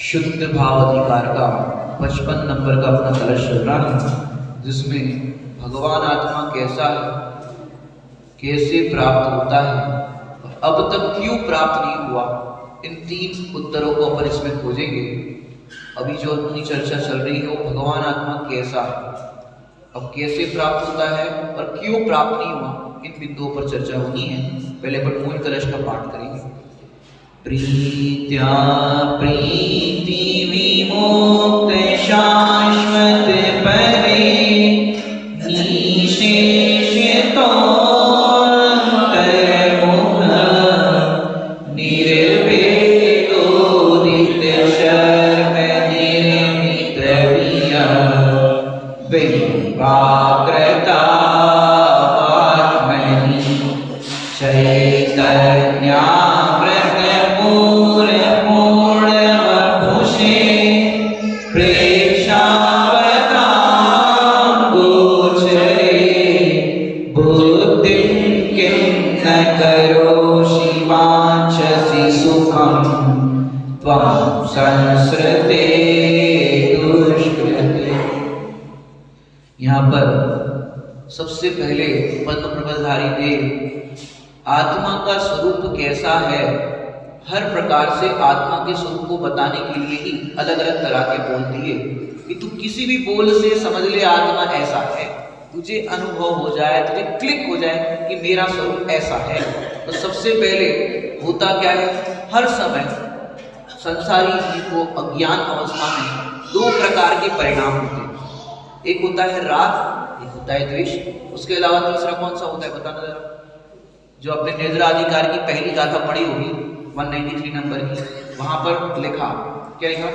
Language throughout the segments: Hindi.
शुद्ध भाव अधिकार का 55 नंबर का अपना कलश चल रहा है, जिसमें भगवान आत्मा कैसा है, कैसे प्राप्त होता है, अब तक क्यों प्राप्त नहीं हुआ, इन 3 उत्तरों को अपन इसमें खोजेंगे। अभी जो अपनी चर्चा चल रही है वो भगवान आत्मा कैसा है, अब कैसे प्राप्त होता है और क्यों प्राप्त नहीं हुआ, इन बिंदुओं पर चर्चा होनी है। पहले अपन मूल कलश का पाठ करेंगे। प्रीत्या प्रीति विमुक्त शाश्वत परे निशेषितो अंतर्मुख निर्वेदोदित शर्म निर्मित विया वैवाकृता आत्मनि चैतन्या यहाँ पर सबसे पहले पद्म प्रबलधारी देव आत्मा का स्वरूप कैसा है, हर प्रकार से आत्मा के स्वरूप को बताने के लिए ही अलग अलग तरह के बोल दिए कि तू किसी भी बोल से समझ ले आत्मा ऐसा है, तुझे अनुभव हो जाए, तुझे क्लिक हो जाए कि मेरा स्वरूप ऐसा है। तो सबसे पहले होता क्या है, हर समय संसारी जीव को अज्ञान अवस्था में 2 प्रकार के परिणाम होते हैं, एक होता है राग, एक होता है द्वेष। उसके अलावा तीसरा कौन सा होता है बताना जरा। जो अपने निर्जराधिकार की पहली गाथा पढ़ी होगी 193 नंबर की, वहां पर लिखा, क्या लिखा,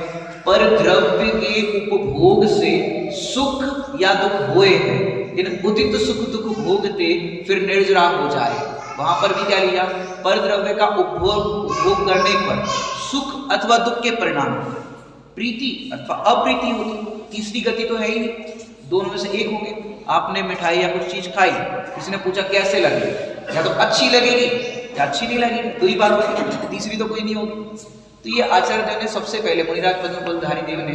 पर द्रव्य के उपभोग से सुख या दुख होए हैं, इन उदित सुख दुख भोगते फिर निर्जरा हो जाए। वहां पर भी क्या लिया, पर द्रव्य का उपभोग करने पर सुख अथवा दुख के परिणाम प्रीति अथवा अप्रीति होती, तीसरी गति तो है ही नहीं, दोनों में से एक होंगे। आपने मिठाई या कुछ चीज खाई, किसी ने पूछा कैसे लगे, या तो अच्छी लगेगी या अच्छी नहीं लगेगी, 2 ही बात होगी, तीसरी तो कोई नहीं होगी। तो ये आचार्य ने सबसे पहले, मुनिराज पद्म प्रबलधारी देव ने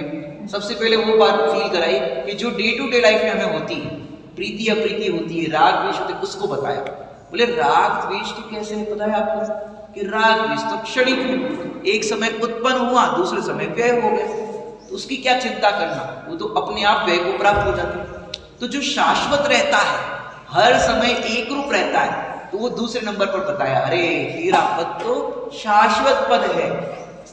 सबसे पहले वो बात फील कराई कि जो डे टू डे लाइफ में हमें होती है, प्रीति अप्रीति होती है, राग द्वेष होते, उसको बताया। बोले राग द्वेष की कैसे पता है आपको कि राग द्वेष तो क्षणिक है, एक समय उत्पन्न हुआ, दूसरे समय व्यय हो गया, तो उसकी क्या चिंता करना, वो तो अपने आप व्यय को प्राप्त हो जाते हैं। तो जो शाश्वत रहता है, हर समय एक रूप रहता है, तो वो दूसरे नंबर पर बताया, अरे हीरा पद तो शाश्वत पद है,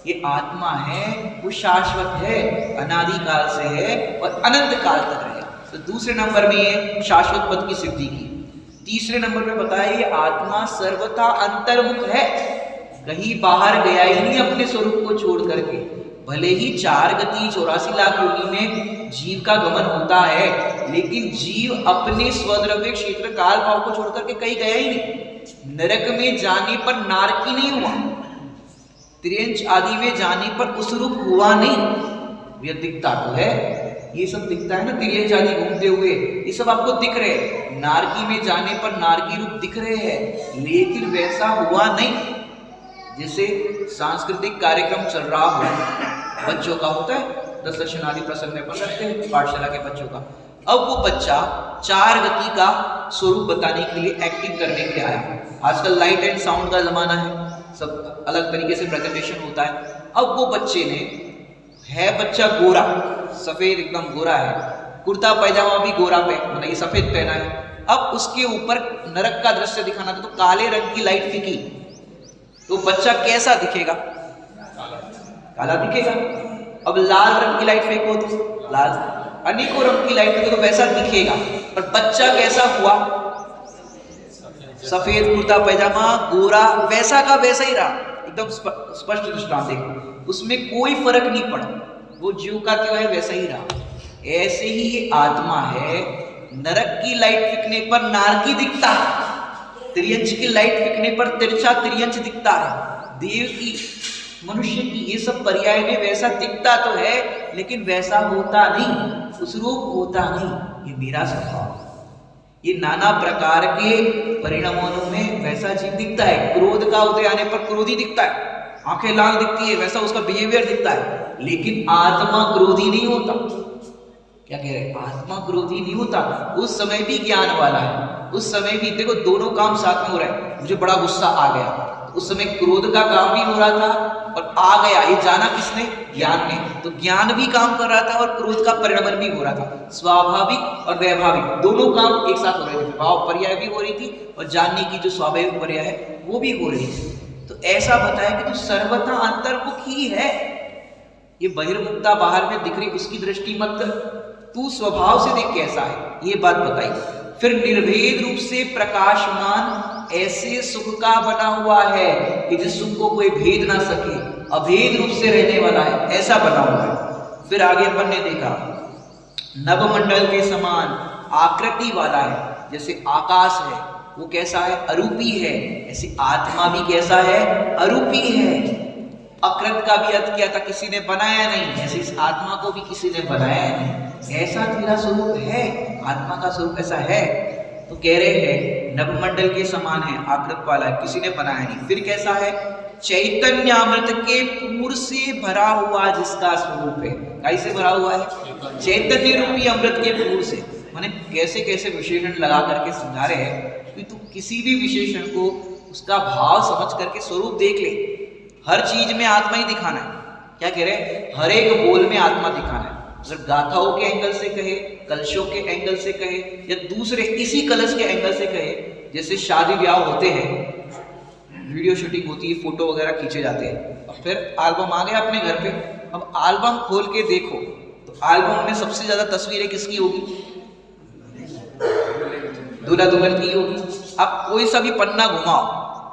ये आत्मा है वो शाश्वत है, अनादि काल से है और अनंत काल तक रहेगा। तो दूसरे नंबर में ये शाश्वत पद की सिद्धि की। तीसरे नंबर में बताया ये आत्मा सर्वथा अंतर्मुख है, कहीं बाहर गया ही नहीं अपने स्वरूप को छोड़ करके। भले ही 4 गति 84 लाख योनि में जीव का गमन होता है, लेकिन जीव अपने स्वद्रव्य क्षेत्र काल भाव को छोड़ करके कहीं गया ही नहीं। नरक में जाने पर नारकी नहीं हुआ, त्रियंच आदि में जाने पर उस रूप हुआ नहीं। ये दिखता तो है, ये सब दिखता है ना, त्रियंच आदि घूमते हुए ये सब आपको दिख रहे हैं, नारकी में जाने पर नारकी रूप दिख रहे हैं, लेकिन वैसा हुआ नहीं। जैसे सांस्कृतिक कार्यक्रम चल रहा हो, बच्चों का होता है, 10 दर्शन आदि प्रसंग में अपन रखते हैं पाठशाला के बच्चों का, अब वो बच्चा 4 गति का स्वरूप बताने के लिए, एक्टिंग करने के लिए आया। आजकल लाइट एंड साउंड का जमाना है, सब अलग तरीके से प्रेजेंटेशन होता है। अब वो बच्चे ने, है बच्चा गोरा, सफेद एकदम गोरा है, कुर्ता पैजामा भी गोरा पे, मतलब ये सफेद पहना है। अब उसके ऊपर नरक का दृश्य दिखाना था, तो काले रंग की लाइट फीकी, तो बच्चा कैसा दिखेगा? काला दिखेगा। अब लाल रंग की लाइट फेंको तो लाल, अनेकों रंग की लाइट फेंको तो वैसा दिखेगा। और बच्चा कैसा हुआ? सफेद कुर्ता पैजामा, गोरा, वैसा का वैसा ही रहा, एकदम स्पष्ट दृष्टांत देखो, उसमें कोई फर्क नहीं पड़ा, वो ज्यों का त्यों है वैसा ही रहा। ऐसे ही ये आत्मा है, नरक की लाइट फिकने पर नारकी दिखता है, त्रियंच की लाइट फिकने पर तिरछा त्रियंच दिखता है, देव की, मनुष्य की, ये सब पर्याय में वैसा दिखता तो है, लेकिन वैसा होता नहीं, उस रूप होता नहीं। ये मेरा स्वभाव, ये नाना प्रकार के परिणामों में वैसा जीव दिखता है। क्रोध का उदय आने पर क्रोधी दिखता है, आंखें लाल दिखती है, वैसा उसका बिहेवियर दिखता है, लेकिन आत्मा क्रोधी नहीं होता। क्या कह रहे हैं? आत्मा क्रोधी नहीं होता, उस समय भी ज्ञान वाला है, उस समय भी देखो दोनों काम साथ में हो रहा है। मुझे बड़ा गुस्सा आ गया, उस समय क्रोध का काम भी हो रहा था और आ गया, ये जाना किसने? ज्ञान ने। तो ज्ञान भी काम कर रहा था और क्रोध का परिणमन भी हो रहा था। स्वाभाविक और वैभाविक दोनों काम एक साथ हो रहे थे, भाव पर्याय भी हो रही थी और जानने की जो स्वाभाविक पर्याय है वो भी हो रही थी। तो ऐसा बताया कि तू सर्वथा अंतर्मुख ही है, ये बहिर्मुखता बाहर में दिख रही उसकी दृष्टि मत कर, तू स्वभाव से देख कैसा है, ये बात बताई। फिर निर्भेद रूप से प्रकाशमान ऐसे सुख का बना हुआ है कि जिस सुख को कोई भेद ना सके, अभेद रूप से रहने वाला है, ऐसा बना हुआ है। फिर आगे अपन ने देखा नवमंडल के समान आकृति वाला है, जैसे आकाश है वो कैसा है? अरूपी है। ऐसी आत्मा भी कैसा है? अरूपी है। अकृत का भी अर्थ किया था, किसी ने बनाया नहीं, ऐसे इस आत्मा को भी किसी ने बनाया नहीं, ऐसा तेरा स्वरूप है, आत्मा का स्वरूप ऐसा है। तो कह रहे हैं नवमंडल के समान है, आकृत वाला है, किसी ने बनाया नहीं। फिर कैसा है? चैतन्यामृत के पूर से भरा हुआ जिसका स्वरूप है। कैसे भरा हुआ है? चैतन्य रूपी अमृत के पूर से। माने कैसे कैसे विशेषण लगा करके समझा रहे हैं कि तू किसी भी विशेषण को उसका भाव समझ करके स्वरूप देख ले। हर चीज में आत्मा ही दिखाना है। क्या कह रहे हैं? हर एक बोल में आत्मा दिखाना है। अगर गाथाओं के एंगल से कहे, कलशों के एंगल से कहे, या दूसरे इसी कलश के एंगल से कहे, जैसे शादी ब्याह होते हैं, वीडियो शूटिंग होती है, फोटो वगैरह खींचे जाते हैं, और फिर एल्बम आ गया अपने घर पे। अब एल्बम खोल के देखो तो एल्बम में सबसे ज्यादा तस्वीरें किसकी होगी? दूल्हा दुल्हन की होगी। अब कोई सा भी पन्ना घुमाओ,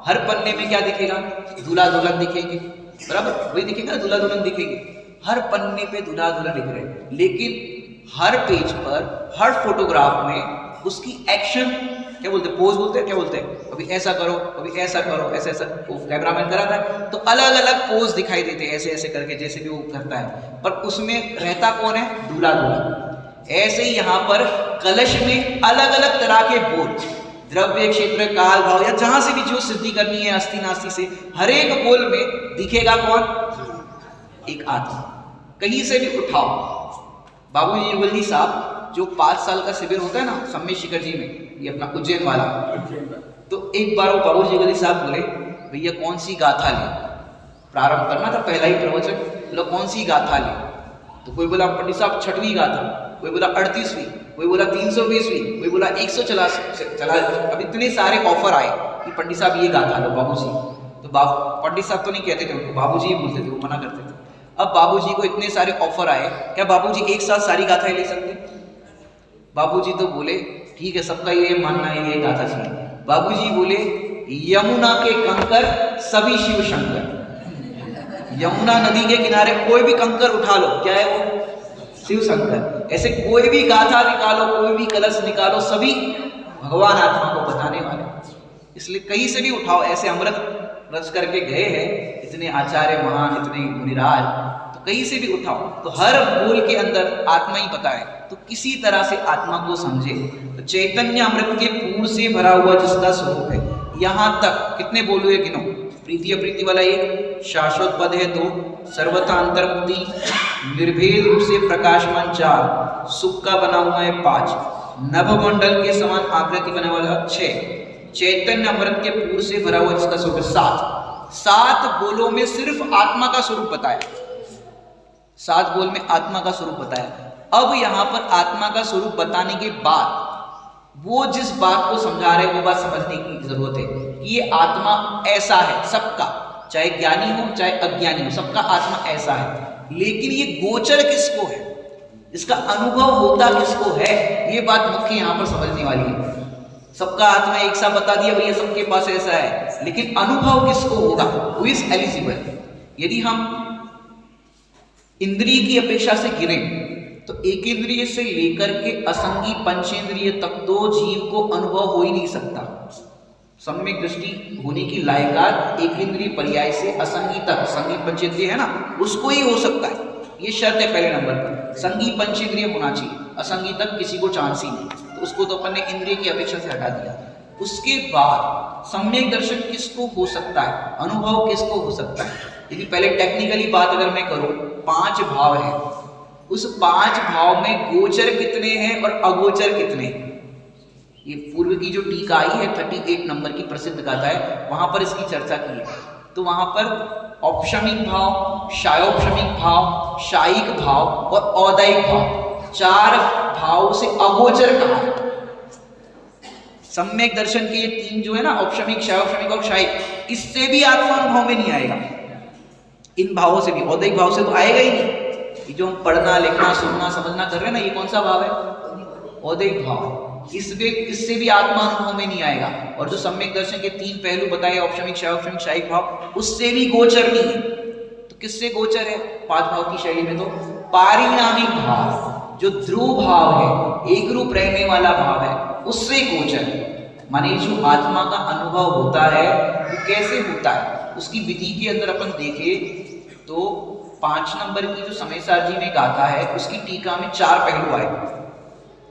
हर पन्ने में क्या दिखेगा? दूल्हा दुल्हन दिखेंगे, बराबर वही दिखेगा, दूल्हा दुल्हन दिखेंगे। हर पन्ने पे दूल्हा दुल्हन दिख रहे हैं, लेकिन हर पेज पर, हर फोटोग्राफ में उसकी एक्शन, क्या बोलते हैं, पोज बोलते हैं, क्या बोलते हैं, अभी ऐसा करो, अभी ऐसा करो, ऐसा ऐसा कैमरामैन कराता है तो अलग अलग पोज दिखाई देते हैं, ऐसे ऐसे करके, जैसे भी वो करता है, पर उसमें रहता कौन है? दूल्हा दुल्हन। ऐसे ही यहाँ पर कलश में अलग अलग तरह के बोल, द्रव्य, क्षेत्र, काल, भाव, या जहां से भी जो सिद्धि करनी है अस्थि नास्ति से, हर एक बोल में दिखेगा कौन? एक आत्मा। कहीं से भी उठाओ, बाबूजी युगल साहब जो 5 साल का शिविर होता है ना सम्मेद शिखर जी में, ये अपना उज्जैन वाला, तो एक बार वो बाबूजी युगल साहब बोले, भैया कौन सी गाथा ले? प्रारंभ करना था, पहला ही प्रवचन, बोला कौन सी गाथा ले? तो कोई बोला पंडित साहब 6वीं गाथा, कोई बोला 38वीं, कोई बोला 320वीं, कोई बोला 100 चला। अब इतने सारे ऑफर आए कि पंडित साहब ये गाथा लो बाबूजी। तो पंडित साहब तो नहीं कहते थे उनको, बाबूजी ही बोलते थे, वो मना करते थे। अब बाबूजी को इतने सारे ऑफर आए, क्या बाबूजी एक साथ सारी गाथाएं ले सकते? बाबूजी तो बोले ठीक है, सबका ये मानना है, ये गाथा चाहिए। बाबूजी बोले यमुना के कंकर सभी शिव शंकर। यमुना नदी के किनारे कोई भी कंकर उठा लो, क्या है वो? शिव शंकर। ऐसे कोई भी गाथा निकालो, कोई भी कलश निकालो, सभी भगवान आत्मा को बताने वाले। इसलिए कहीं से भी उठाओ, ऐसे अमृत रच करके गए हैं इतने आचार्य महान, इतने मुनिराज, तो कहीं से भी उठाओ तो हर बोल के अंदर आत्मा ही पता है। तो किसी तरह से आत्मा को समझे। तो चैतन्य अमृत के पूर्ण से भरा हुआ जिसका स्वरूप है, यहां तक कितने बोल हुए? गिनो। प्रीति अप्रीति वाला 1, शाश्वत पद है 2, सर्वथा अंतर्मुक्ति, निर्भेद रूप से प्रकाशमान 4, सुख का बना हुआ है 5, नभमंडल के समान आकृति बना वाला 6, चैतन्य अमृत के पूर से भरा हुआ जिसका स्वरूप 7 बोलों में सिर्फ आत्मा का स्वरूप बताया, 7 बोल में आत्मा का स्वरूप बताया। अब यहां पर आत्मा का स्वरूप बताने के बाद वो जिस बात को समझा रहे वो बात समझने की जरूरत है कि ये आत्मा ऐसा है सबका, चाहे ज्ञानी हो चाहे अज्ञानी हो, सबका आत्मा ऐसा है। लेकिन ये गोचर किसको है, इसका अनुभव होता किसको है, ये बात मुख्य यहां पर समझने वाली है। सबका आत्मा एक सा बता दिया भैया सबके पास ऐसा है, लेकिन अनुभव किसको होगा, हु इज एलिजिबल। यदि हम इंद्रिय की अपेक्षा से गिरें तो एक इंद्रिय से लेकर के असंगी पंचेंद्रिय तक तो जीव को अनुभव हो ही नहीं सकता। सम्यक दृष्टि होने की लायकात एक इंद्रिय पर्याय से असंगी तक, संगी पंचेंद्रिय है ना, उसको ही हो सकता है, ये शर्त है पहले नंबर पर। संगी पंचेंद्रिय होना चाहिए, असंगी तक किसी को चांस ही नहीं, तो उसको तो अपन ने इंद्रिय की अपेक्षा से हटा दिया। उसके बाद सम्यक दर्शन किसको हो सकता है, अनुभव किसको हो सकता है। यदि पहले टेक्निकली बात अगर मैं करूं, 5 भाव है, उस 5 भाव में गोचर कितने हैं और अगोचर कितने हैं। ये पूर्व की जो टीका आई है 38 नंबर की प्रसिद्ध गाथा है, वहां पर इसकी चर्चा की है। तो वहां पर औपशमिक भाव, शायोपशमिक भाव, शायिक भाव और औदैहिक भाव, 4 भाव से अगोचर कहा है। सम्यक दर्शन के 3 जो है ना, औपशमिक, शायोपशमिक और शायिक, इससे भी आत्मा अनुभव में नहीं आएगा। इन भावों से भी, औदैहिक भाव से तो आएगा ही नहीं। ये जो हम पढ़ना लिखना सुनना समझना कर रहे हैं ना, ये कौन सा भाव है, औदैहिक भाव। इससे भी आत्मा अनुभव में नहीं आएगा। और जो सम्यक दर्शन के 3 पहलू बताए, औपशमिक, शायोपशमिक, शायिक भाव, उससे भी गोचर नहीं है। तो किससे गोचर है 5 भाव की शैली में, तो पारिणामिक भाव, जो ध्रुव भाव है, एक रूप रहने वाला भाव है, उससे गोचर है। माने जो आत्मा का अनुभव होता है वो कैसे होता है, उसकी विधि के अंदर अपन देखें तो 5 नंबर की जो समय जी में गाथा है, उसकी टीका में 4 पहलू आए।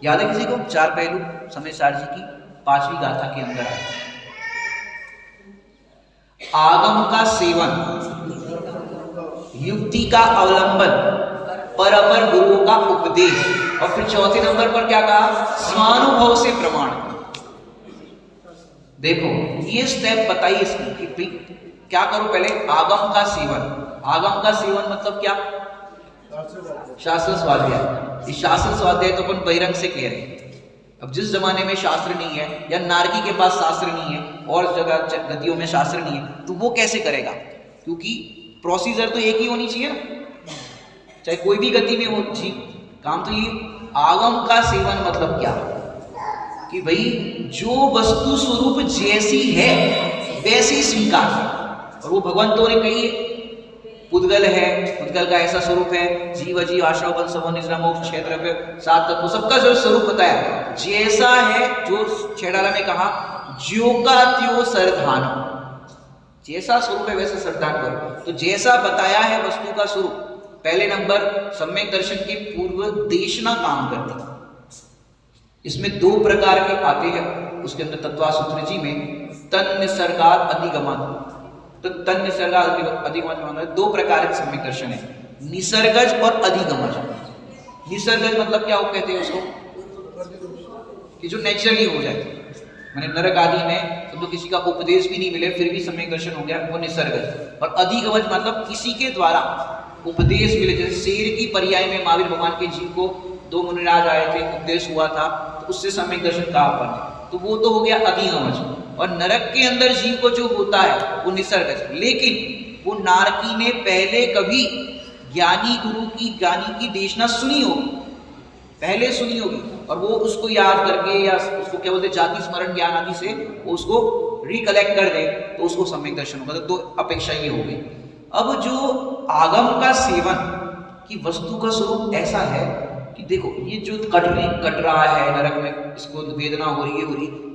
याद है किसी को 4 पहलू समय जी की 5वीं गाथा के अंदर आए। आगम का सेवन, युक्ति का अवलंबन, पर अपर गुरुओं का उपदेश, और फिर 4थे नंबर पर क्या कहा, स्वानुभव से प्रमाण। देखो ये स्टेप बताइए इसकी कि क्या करो। पहले आगम का सेवन, आगम का सेवन मतलब क्या, शास्त्र स्वाध्याय। इस शास्त्र स्वाध्याय तो अपन बहिरंग से कह रहे हैं। अब जिस जमाने में शास्त्र नहीं है, या नारकी के पास शास्त्र नहीं है, और जगह गतियों में शास्त्र नहीं है, तो वो कैसे करेगा, क्योंकि प्रोसीजर तो एक ही होनी चाहिए ना, चाहे कोई भी गति में हो जी काम। तो ये आगम का सेवन मतलब क्या, कि भाई जो वस्तु स्वरूप जैसी है वैसी स्वीकार है। और वो भगवंतों ने कही, पुद्गल है, पुद्गल का ऐसा स्वरूप है, जीव अजीव आश्रव बन समो निद्रा मोक्ष क्षेत्र पे 7 तत्व, सबका जो स्वरूप बताया जैसा है, जो छेड़ाला में कहा ज्यो का त्यो सरधान, जैसा स्वरूप है वैसा सरधान करो। तो जैसा बताया है वस्तु का स्वरूप, पहले नंबर सम्यक दर्शन के पूर्व देशना काम करती। इसमें 2 प्रकार के आते हैं, उसके अंदर तत्वासूत्र जी में तन निसर्गात अधिगमन। तो तन निसर्गात अधिगमन 2 प्रकार के सम्यक दर्शन है, निसर्गज और अधिगमज। निसर्गज मतलब क्या, वो कहते हैं उसको कि जो नेचुरली हो जाए, मैंने नरक आदि में तो किसी का उपदेश भी नहीं मिले फिर भी सम्यक दर्शन हो गया, वो निसर्गज। और अधिगमज मतलब किसी के द्वारा उपदेश मिले, जैसे शेर की पर्याय में महावीर भगवान के जीव को 2 मुनिराज आए थे, उपदेश हुआ था, तो उससे सम्यक दर्शन कहा अपन, तो वो तो हो गया अधिगमज। और नरक के अंदर जीव को जो होता है वो निसर्गज। लेकिन वो नारकी ने पहले कभी ज्ञानी गुरु की, ज्ञानी की देशना सुनी होगी, पहले सुनी होगी, और वो उसको याद करके, या उसको क्या बोलते, जाति स्मरण ज्ञान आदि से वो उसको रिकलेक्ट कर दे, तो उसको सम्यक दर्शन होगा। तो अपेक्षा ये हो गई। अब जो आगम का सेवन की वस्तु का स्वरूप ऐसा है कि देखो ये जो कट रहा है नरक में, इसको वेदना हो रही है,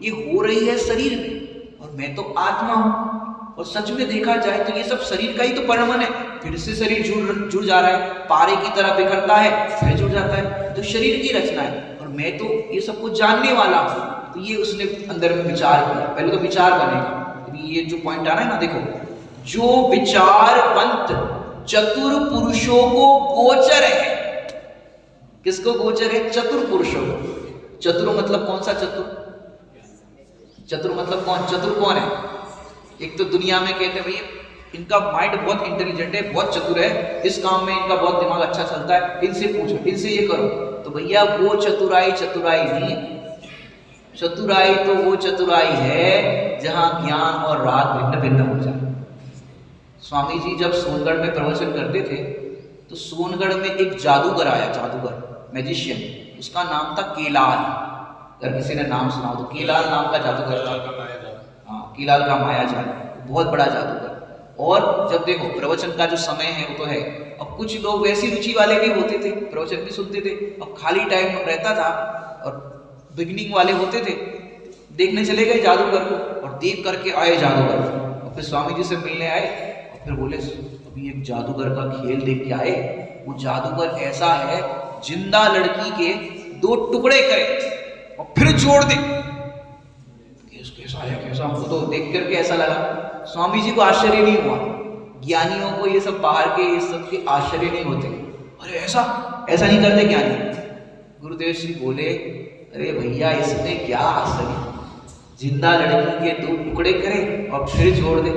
ये हो रही है शरीर में, और मैं तो आत्मा हूं। और सच में देखा जाए तो ये सब शरीर का ही तो परिणाम है। फिर से शरीर जुड़ जा रहा है, पारे की तरह बिखरता है, फिर जुड़ जाता है, तो शरीर की रचना है, और मैं तो ये सब कुछ जानने वाला हूं। तो ये उसने अंदर में विचार किया, पहले तो विचार बनेगा। ये जो पॉइंट आ रहा है ना, देखो जो विचारवंत चतुर पुरुषों को गोचर है। किसको गोचर है? चतुर पुरुषों को। चतुर मतलब कौन सा चतुर? चतुर मतलब कौन? चतुर कौन है? एक तो दुनिया में कहते हैं भैया इनका माइंड बहुत इंटेलिजेंट है, बहुत चतुर है, इस काम में इनका बहुत दिमाग अच्छा चलता है, इनसे पूछो, इनसे ये करो। तो भैया वो चतुराई नहीं है। चतुराई तो वो चतुराई है जहां ज्ञान और राग भिन्न भिन्न हो जाए। स्वामी जी जब सोनगढ़ में प्रवचन करते थे तो सोनगढ़ में एक जादूगर आया, जादूगर मैजिशियन, उसका नाम था केलाल। अगर किसी ने नाम सुना हो तो केलाल नाम का जादूगर था। हाँ, केलाल का मायाजाल, बहुत बड़ा जादूगर। और जब देखो प्रवचन का जो समय है वो तो है, अब कुछ लोग वैसी रुचि वाले भी होते थे, प्रवचन भी सुनते थे, अब खाली टाइम रहता था और बिगनिंग वाले होते थे, देखने चले गए जादूगर को और देख करके आए जादूगर, और फिर स्वामी जी से मिलने आए और फिर बोले अभी एक जादूगर का खेल देख के आए। वो जादूगर ऐसा है जिंदा लड़की के 2 टुकड़े करे और फिर जोड़ दे। कैसा हमको तो देख करके ऐसा लगा, स्वामी जी को आश्चर्य नहीं हुआ। ज्ञानियों को ये सब बाहर के ये सब के आश्चर्य नहीं होते, अरे ऐसा नहीं करते ज्ञानी। गुरुदेव श्री बोले अरे भैया इसमें क्या आश्चर्य, जिंदा लड़की के 2 टुकड़े करे और फिर जोड़ दे।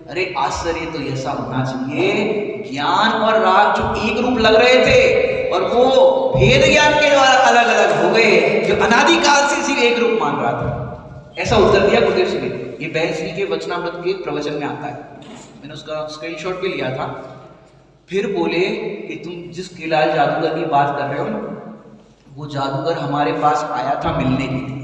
अरे आश्चर्य तो ऐसा होना चाहिए ज्ञान और राग जो एक रूप लग रहे थे और वो भेद ज्ञान के द्वारा अलग अलग हो गए, जो अनादिकाल से सिर्फ एक रूप मान रहा था। ऐसा उत्तर दिया गुरुदेव श्री ने। ये बहन श्री के वचनामृत के प्रवचन में आता है, मैंने उसका स्क्रीनशॉट भी लिया था। फिर बोले कि तुम जिस केलाल जादूगर की बात कर रहे हो ना, वो जादूगर हमारे पास आया था मिलने के लिए।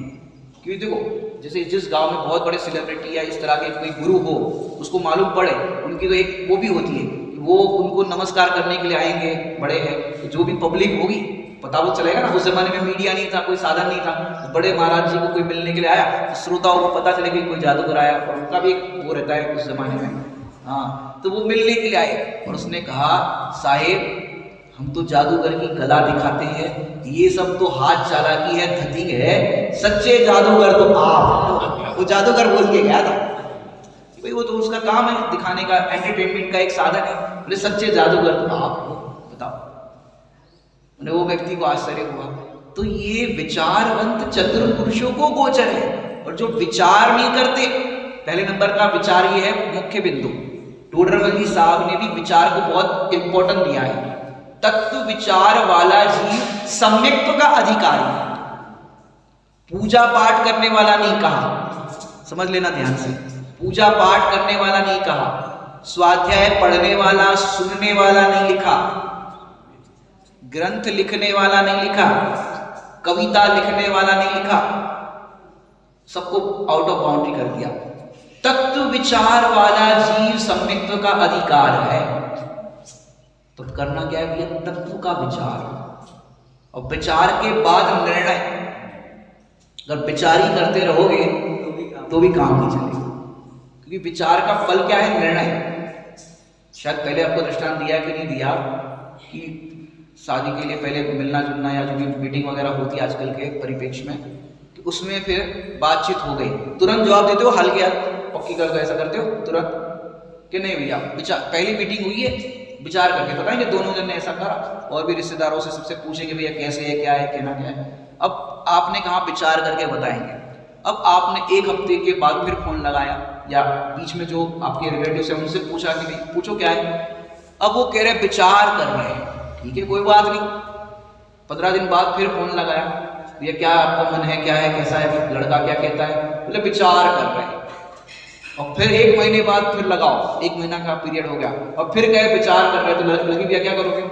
क्योंकि देखो जैसे जिस गांव में बहुत बड़े सेलिब्रिटी या इस तरह के कोई गुरु हो, उसको मालूम पड़े, उनकी तो एक वो भी होती है कि वो उनको नमस्कार करने के लिए आएंगे, बड़े हैं, तो जो भी पब्लिक होगी पता वो चलेगा ना। उस जमाने में मीडिया नहीं था, कोई साधन नहीं था, तो बड़े महाराज जी को कोई मिलने के लिए आया तो श्रोताओं को पता चले कि कोई जादूगर आया, और उनका भी एक वो रहता है उस जमाने में। हाँ, तो वो मिलने के लिए आए और उसने कहा साहेब हम तो जादूगर की कला दिखाते हैं, ये सब तो हाथ चालाकी है, धतिंग है, सच्चे जादूगर तो आप। वो जादूगर बोल के गया था भाई, वो तो उसका काम है दिखाने का, एंटरटेनमेंट का एक साधन है। बोले सच्चे जादूगर तो आप हो, बताओ। वो व्यक्ति को आश्चर्य हुआ। तो ये विचारवंत चतुर पुरुषों को गोचर है, और जो विचार नहीं करते, पहले नंबर का विचार ये है मुख्य बिंदु। टोडरमल साहब ने भी विचार को बहुत इंपॉर्टेंट दिया है। तत्व विचार वाला जीव सम्यक्त्व का अधिकारी। पूजा पाठ करने वाला नहीं कहा, समझ लेना ध्यान से, पूजा पाठ करने वाला नहीं कहा, स्वाध्याय पढ़ने वाला सुनने वाला नहीं लिखा, ग्रंथ लिखने वाला नहीं लिखा, कविता लिखने वाला नहीं लिखा, सबको आउट ऑफ बाउंड्री कर दिया। तत्व विचार वाला जीव सम्यक्त्व का अधिकार है। तो करना क्या है भैया? तत्व का विचार, और विचार के बाद निर्णय। अगर विचार ही करते रहोगे तो भी काम नहीं चलेगा, क्योंकि विचार का फल क्या है? निर्णय। शायद पहले आपको दृष्टांत दिया कि नहीं दिया कि शादी के लिए पहले मिलना जुलना या जो भी मीटिंग वगैरह होती है आजकल के परिप्रेक्ष्य में, तो उसमें फिर बातचीत हो गई, तुरंत जवाब देते हो हल गया, पक्की कर दो, ऐसा करते हो तुरंत कि नहीं भैया विचार, पहली मीटिंग हुई है, विचार करके बताएंगे दोनों जन ने ऐसा करा, और भी रिश्तेदारों से सबसे पूछेंगे भैया कैसे है, क्या है, कहना क्या है। अब आपने कहा विचार करके बताएंगे, अब आपने 1 हफ्ते के बाद फिर फोन लगाया या बीच में जो आपके रिलेटिव्स हैं उनसे पूछा कि नहीं पूछो क्या है, अब वो कह रहे विचार कर रहे हैं, ठीक है कोई बात नहीं। 15 दिन बाद फिर फोन लगाया, भैया क्या आपका मन है, क्या है, कैसा है, लड़का क्या कहता है, बोले विचार कर रहे हैं। और फिर 1 महीने बाद फिर लगाओ, 1 महीना का पीरियड हो गया, और फिर कहे विचार कर रहे हैं, तो लगी भैया क्या करोगे?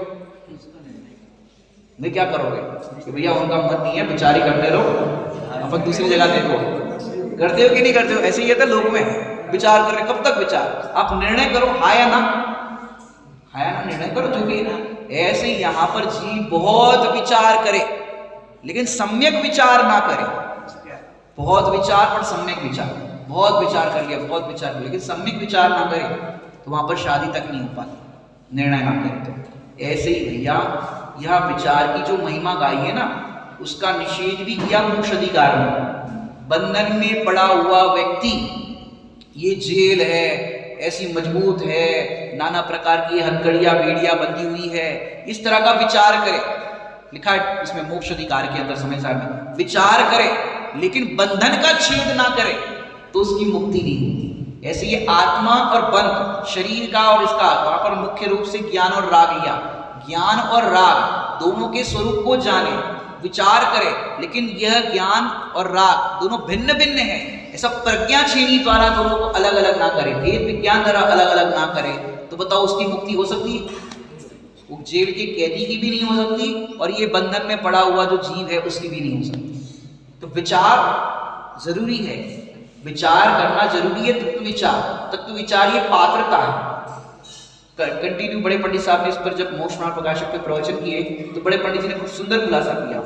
नहीं क्या करोगे कि भैया उनका मन नहीं है, विचार ही करते रहो, अपन दूसरी जगह देखो। करते हो कि नहीं करते हो? ऐसे ही है तो लोग में विचार कर रहे, कब तक विचार? आप निर्णय करो, हाँ या ना, हाँ या ना निर्णय करो जो भी है। ऐसे यहाँ पर जीव बहुत विचार करे लेकिन सम्यक विचार ना करे। बहुत विचार पर सम्यक विचार, बहुत विचार कर लिया, बहुत विचार कर लिया, लेकिन सम्यक विचार ना करे तो वहां पर शादी तक नहीं हो पाती, निर्णय ना करे तो। ऐसे ही भैया यह विचार की जो महिमा गाई है ना, उसका निषेध भी किया मोक्ष अधिकार में। बंधन में पड़ा हुआ व्यक्ति, ये जेल है, ऐसी मजबूत है, नाना प्रकार की हथकड़ियां बेड़ियां बंधी हुई है, इस तरह का विचार करे। लिखा है इसमें मोक्ष अधिकार के अंदर समय साहब में, विचार करे लेकिन बंधन का छेद ना करे तो उसकी मुक्ति नहीं होती। ऐसे ये आत्मा और बंध, शरीर का और इसका, वहां पर मुख्य रूप से ज्ञान और राग लिया। ज्ञान और राग दोनों के स्वरूप को जाने, विचार करे, लेकिन यह ज्ञान और राग दोनों भिन्न भिन्न है, ऐसा प्रज्ञा छेनी द्वारा दोनों को अलग अलग ना करे, वेद विज्ञान द्वारा अलग अलग ना करे, तो बताओ उसकी मुक्ति हो सकती है? वो जेल के कैदी की भी नहीं हो सकती और ये बंधन में पड़ा हुआ जो जीव है उसकी भी नहीं हो सकती। तो विचार जरूरी है, विचार करना जरूरी है। तत्व विचार, तत्व विचार ये पात्रता है। कंटिन्यू बड़े पंडित साहब ने इस पर जब मोक्ष मार्ग प्रकाशक पे प्रवचन किए तो बड़े पंडित जी ने खूब सुंदर खुलासा किया।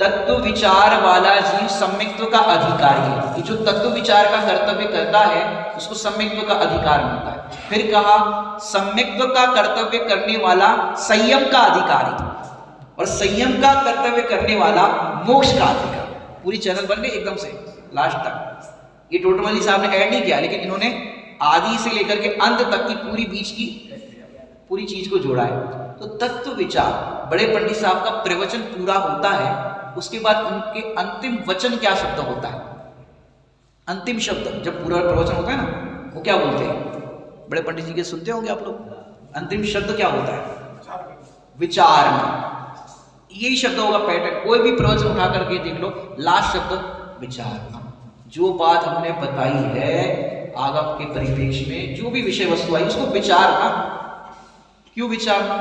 तत्व विचार वाला जीव सम्यक्त्व का अधिकारी है। ये जो तत्व विचार का कर्तव्य करता है उसको सम्यक्त्व का अधिकार मिलता है। फिर कहा सम्यक्त्व का कर्तव्य करने वाला संयम का अधिकारी, और संयम का कर्तव्य करने वाला मोक्ष का अधिकारी। पूरी चैनल बन गई एकदम से लास्ट तक। ये टोटमली साहब ने ऐड नहीं किया, लेकिन इन्होंने आदि से लेकर के अंत तक की पूरी बीच की पूरी चीज को जोड़ा है। तो तत्व विचार, बड़े पंडित साहब का प्रवचन पूरा होता है, उसके बाद उनके अंतिम वचन क्या शब्द होता है? अंतिम शब्द जब पूरा प्रवचन होता है ना, वो क्या बोलते हैं? बड़े पंडित जी के सुनते होंगे आप लोग। अंतिम शब्द क्या होता है? विचार में। यही शब्द होगा पैटर्न। कोई भी प्रवचन उठा करके देख लो, लास्ट शब्द विचार। जो बात हमने बताई है आगम के परिप्रेक्ष्य में, जो भी विषय वस्तु आई उसको विचारना। क्यों विचारना?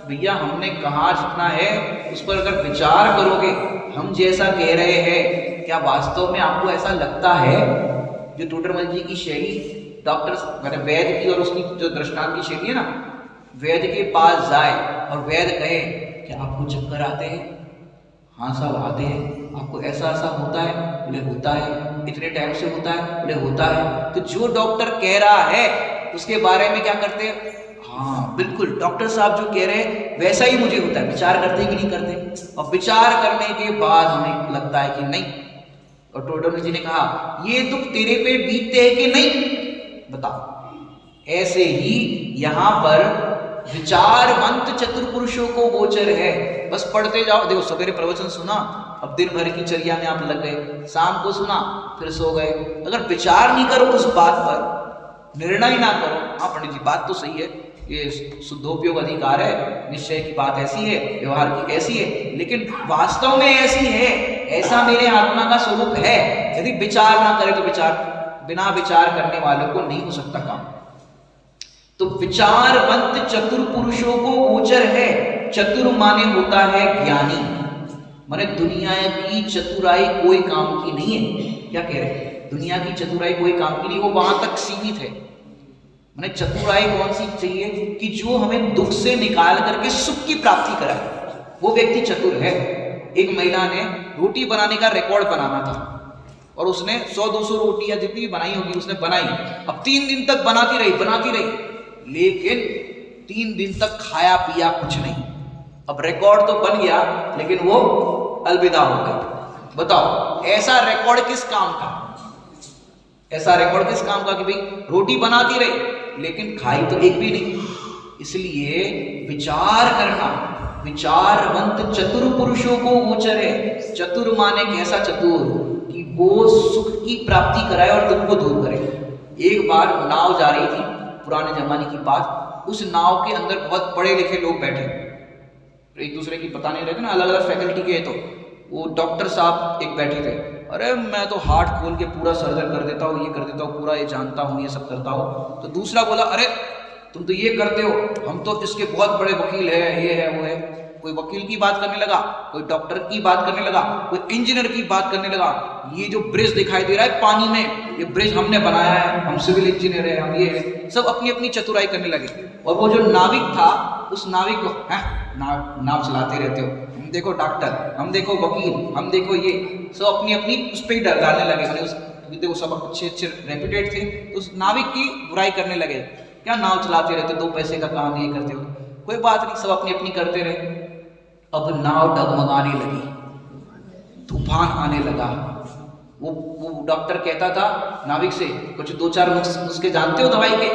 भैया हमने कहा जितना है उस पर अगर विचार करोगे, हम जैसा कह रहे हैं, क्या वास्तव में आपको ऐसा लगता है? जो टोडरमल जी की शैली, डॉक्टर वैद्य की और उसकी जो दृष्टांत की शैली है ना, वैद्य के पास जाए और वैद्य कहे क्या आपको चक्कर आते हैं? हाँ साहब आते हैं। आपको ऐसा ऐसा होता है? बोले होता है। इतने टाइम से होता है? बोले होता है। तो जो डॉक्टर कह रहा है उसके बारे में क्या करते हैं? हाँ बिल्कुल, डॉक्टर साहब जो कह रहे हैं वैसा ही मुझे होता है। विचार करते कि नहीं करते? और विचार करने के बाद हमें लगता है कि नहीं। और टोडरमल जी ने कहा ये दुख तेरे पे बीतते हैं कि नहीं? बताओ। ऐसे ही यहां पर विचारवंत चतुर पुरुषों को गोचर है। बस पढ़ते जाओ। देखो सवेरे प्रवचन सुना, अब दिन भर की चर्या में आप लग गए, शाम को सुना फिर सो गए। अगर विचार नहीं करो उस बात पर, निर्णय ना करो, हाँ पंडित जी बात तो सही है, ये शुद्धोपयोग अधिकार है, निश्चय की बात ऐसी है, व्यवहार की ऐसी है, लेकिन वास्तव में ऐसी है, ऐसा मेरे आत्मा का स्वरूप है। यदि विचार ना करे तो विचार, बिना विचार करने वालों को नहीं हो सकता काम। तो विचारवंत चतुर पुरुषों को गोचर है। चतुर माने होता है ज्ञानी, माने दुनिया की चतुराई कोई काम की नहीं है। क्या कह रहे हैं? दुनिया की चतुराई कोई काम की नहीं, वो वहां तक सीमित है। माने चतुराई कौन सी चाहिए? कि जो हमें दुख से निकाल करके सुख की प्राप्ति कराए, वो व्यक्ति चतुर है। एक महिला ने रोटी बनाने का रिकॉर्ड बनाना था और उसने 100-200 रोटियां जितनी भी बनाई होगी उसने बनाई। अब 3 दिन तक बनाती रही, लेकिन 3 दिन तक खाया पिया कुछ नहीं। अब रिकॉर्ड तो बन गया लेकिन वो अलविदा हो गई। बताओ ऐसा रिकॉर्ड किस काम का? ऐसा रिकॉर्ड किस काम का कि भाई रोटी बनाती रही लेकिन खाई तो एक भी नहीं। इसलिए विचार करना, विचारवंत चतुर पुरुषों को गोचर है। चतुर माने कैसा चतुर? कि वो सुख की प्राप्ति कराए और दुख को दूर करे। एक बार नाव जा रही थी, पुराने जमाने की बात। उस नाव के अंदर बहुत पढ़े लिखे लोग बैठे, एक दूसरे की पता नहीं रहते ना, अलग अलग फैकल्टी के। तो वो डॉक्टर साहब एक बैठे थे, अरे मैं तो हार्ट खोल के पूरा सर्जन कर देता हूँ, ये कर देता हूँ, पूरा ये जानता हूँ, ये सब करता हूँ। तो दूसरा बोला अरे तुम तो ये करते हो, हम तो इसके बहुत बड़े वकील है, ये है वो है। कोई वकील की बात करने लगा, कोई डॉक्टर की बात करने लगा, कोई इंजीनियर की बात करने लगा। ये जो ब्रिज दिखाई दे रहा है पानी में, ये ब्रिज हमने बनाया है, हम सिविल इंजीनियर है, हम ये है। सब अपनी अपनी चतुराई करने लगे। और वो जो नाविक था, उस नाविक को नाव चलाते रहते हो, हम देखो डॉक्टर, हम देखो वकील, हम देखो ये, सब अपनी अपनी उस पर ही डालने लगे। देखो सब अच्छे रेप्यूटेड थे, तो उस नाविक की बुराई करने लगे। क्या नाव चलाते रहते, 2 पैसे का काम ये करते हो, कोई बात नहीं, सब अपनी अपनी करते रहे। अब नाव डगमगाने लगी, तूफान आने लगा। वो डॉक्टर कहता था नाविक से, कुछ 2-4 नुस्खे जानते हो दवाई के?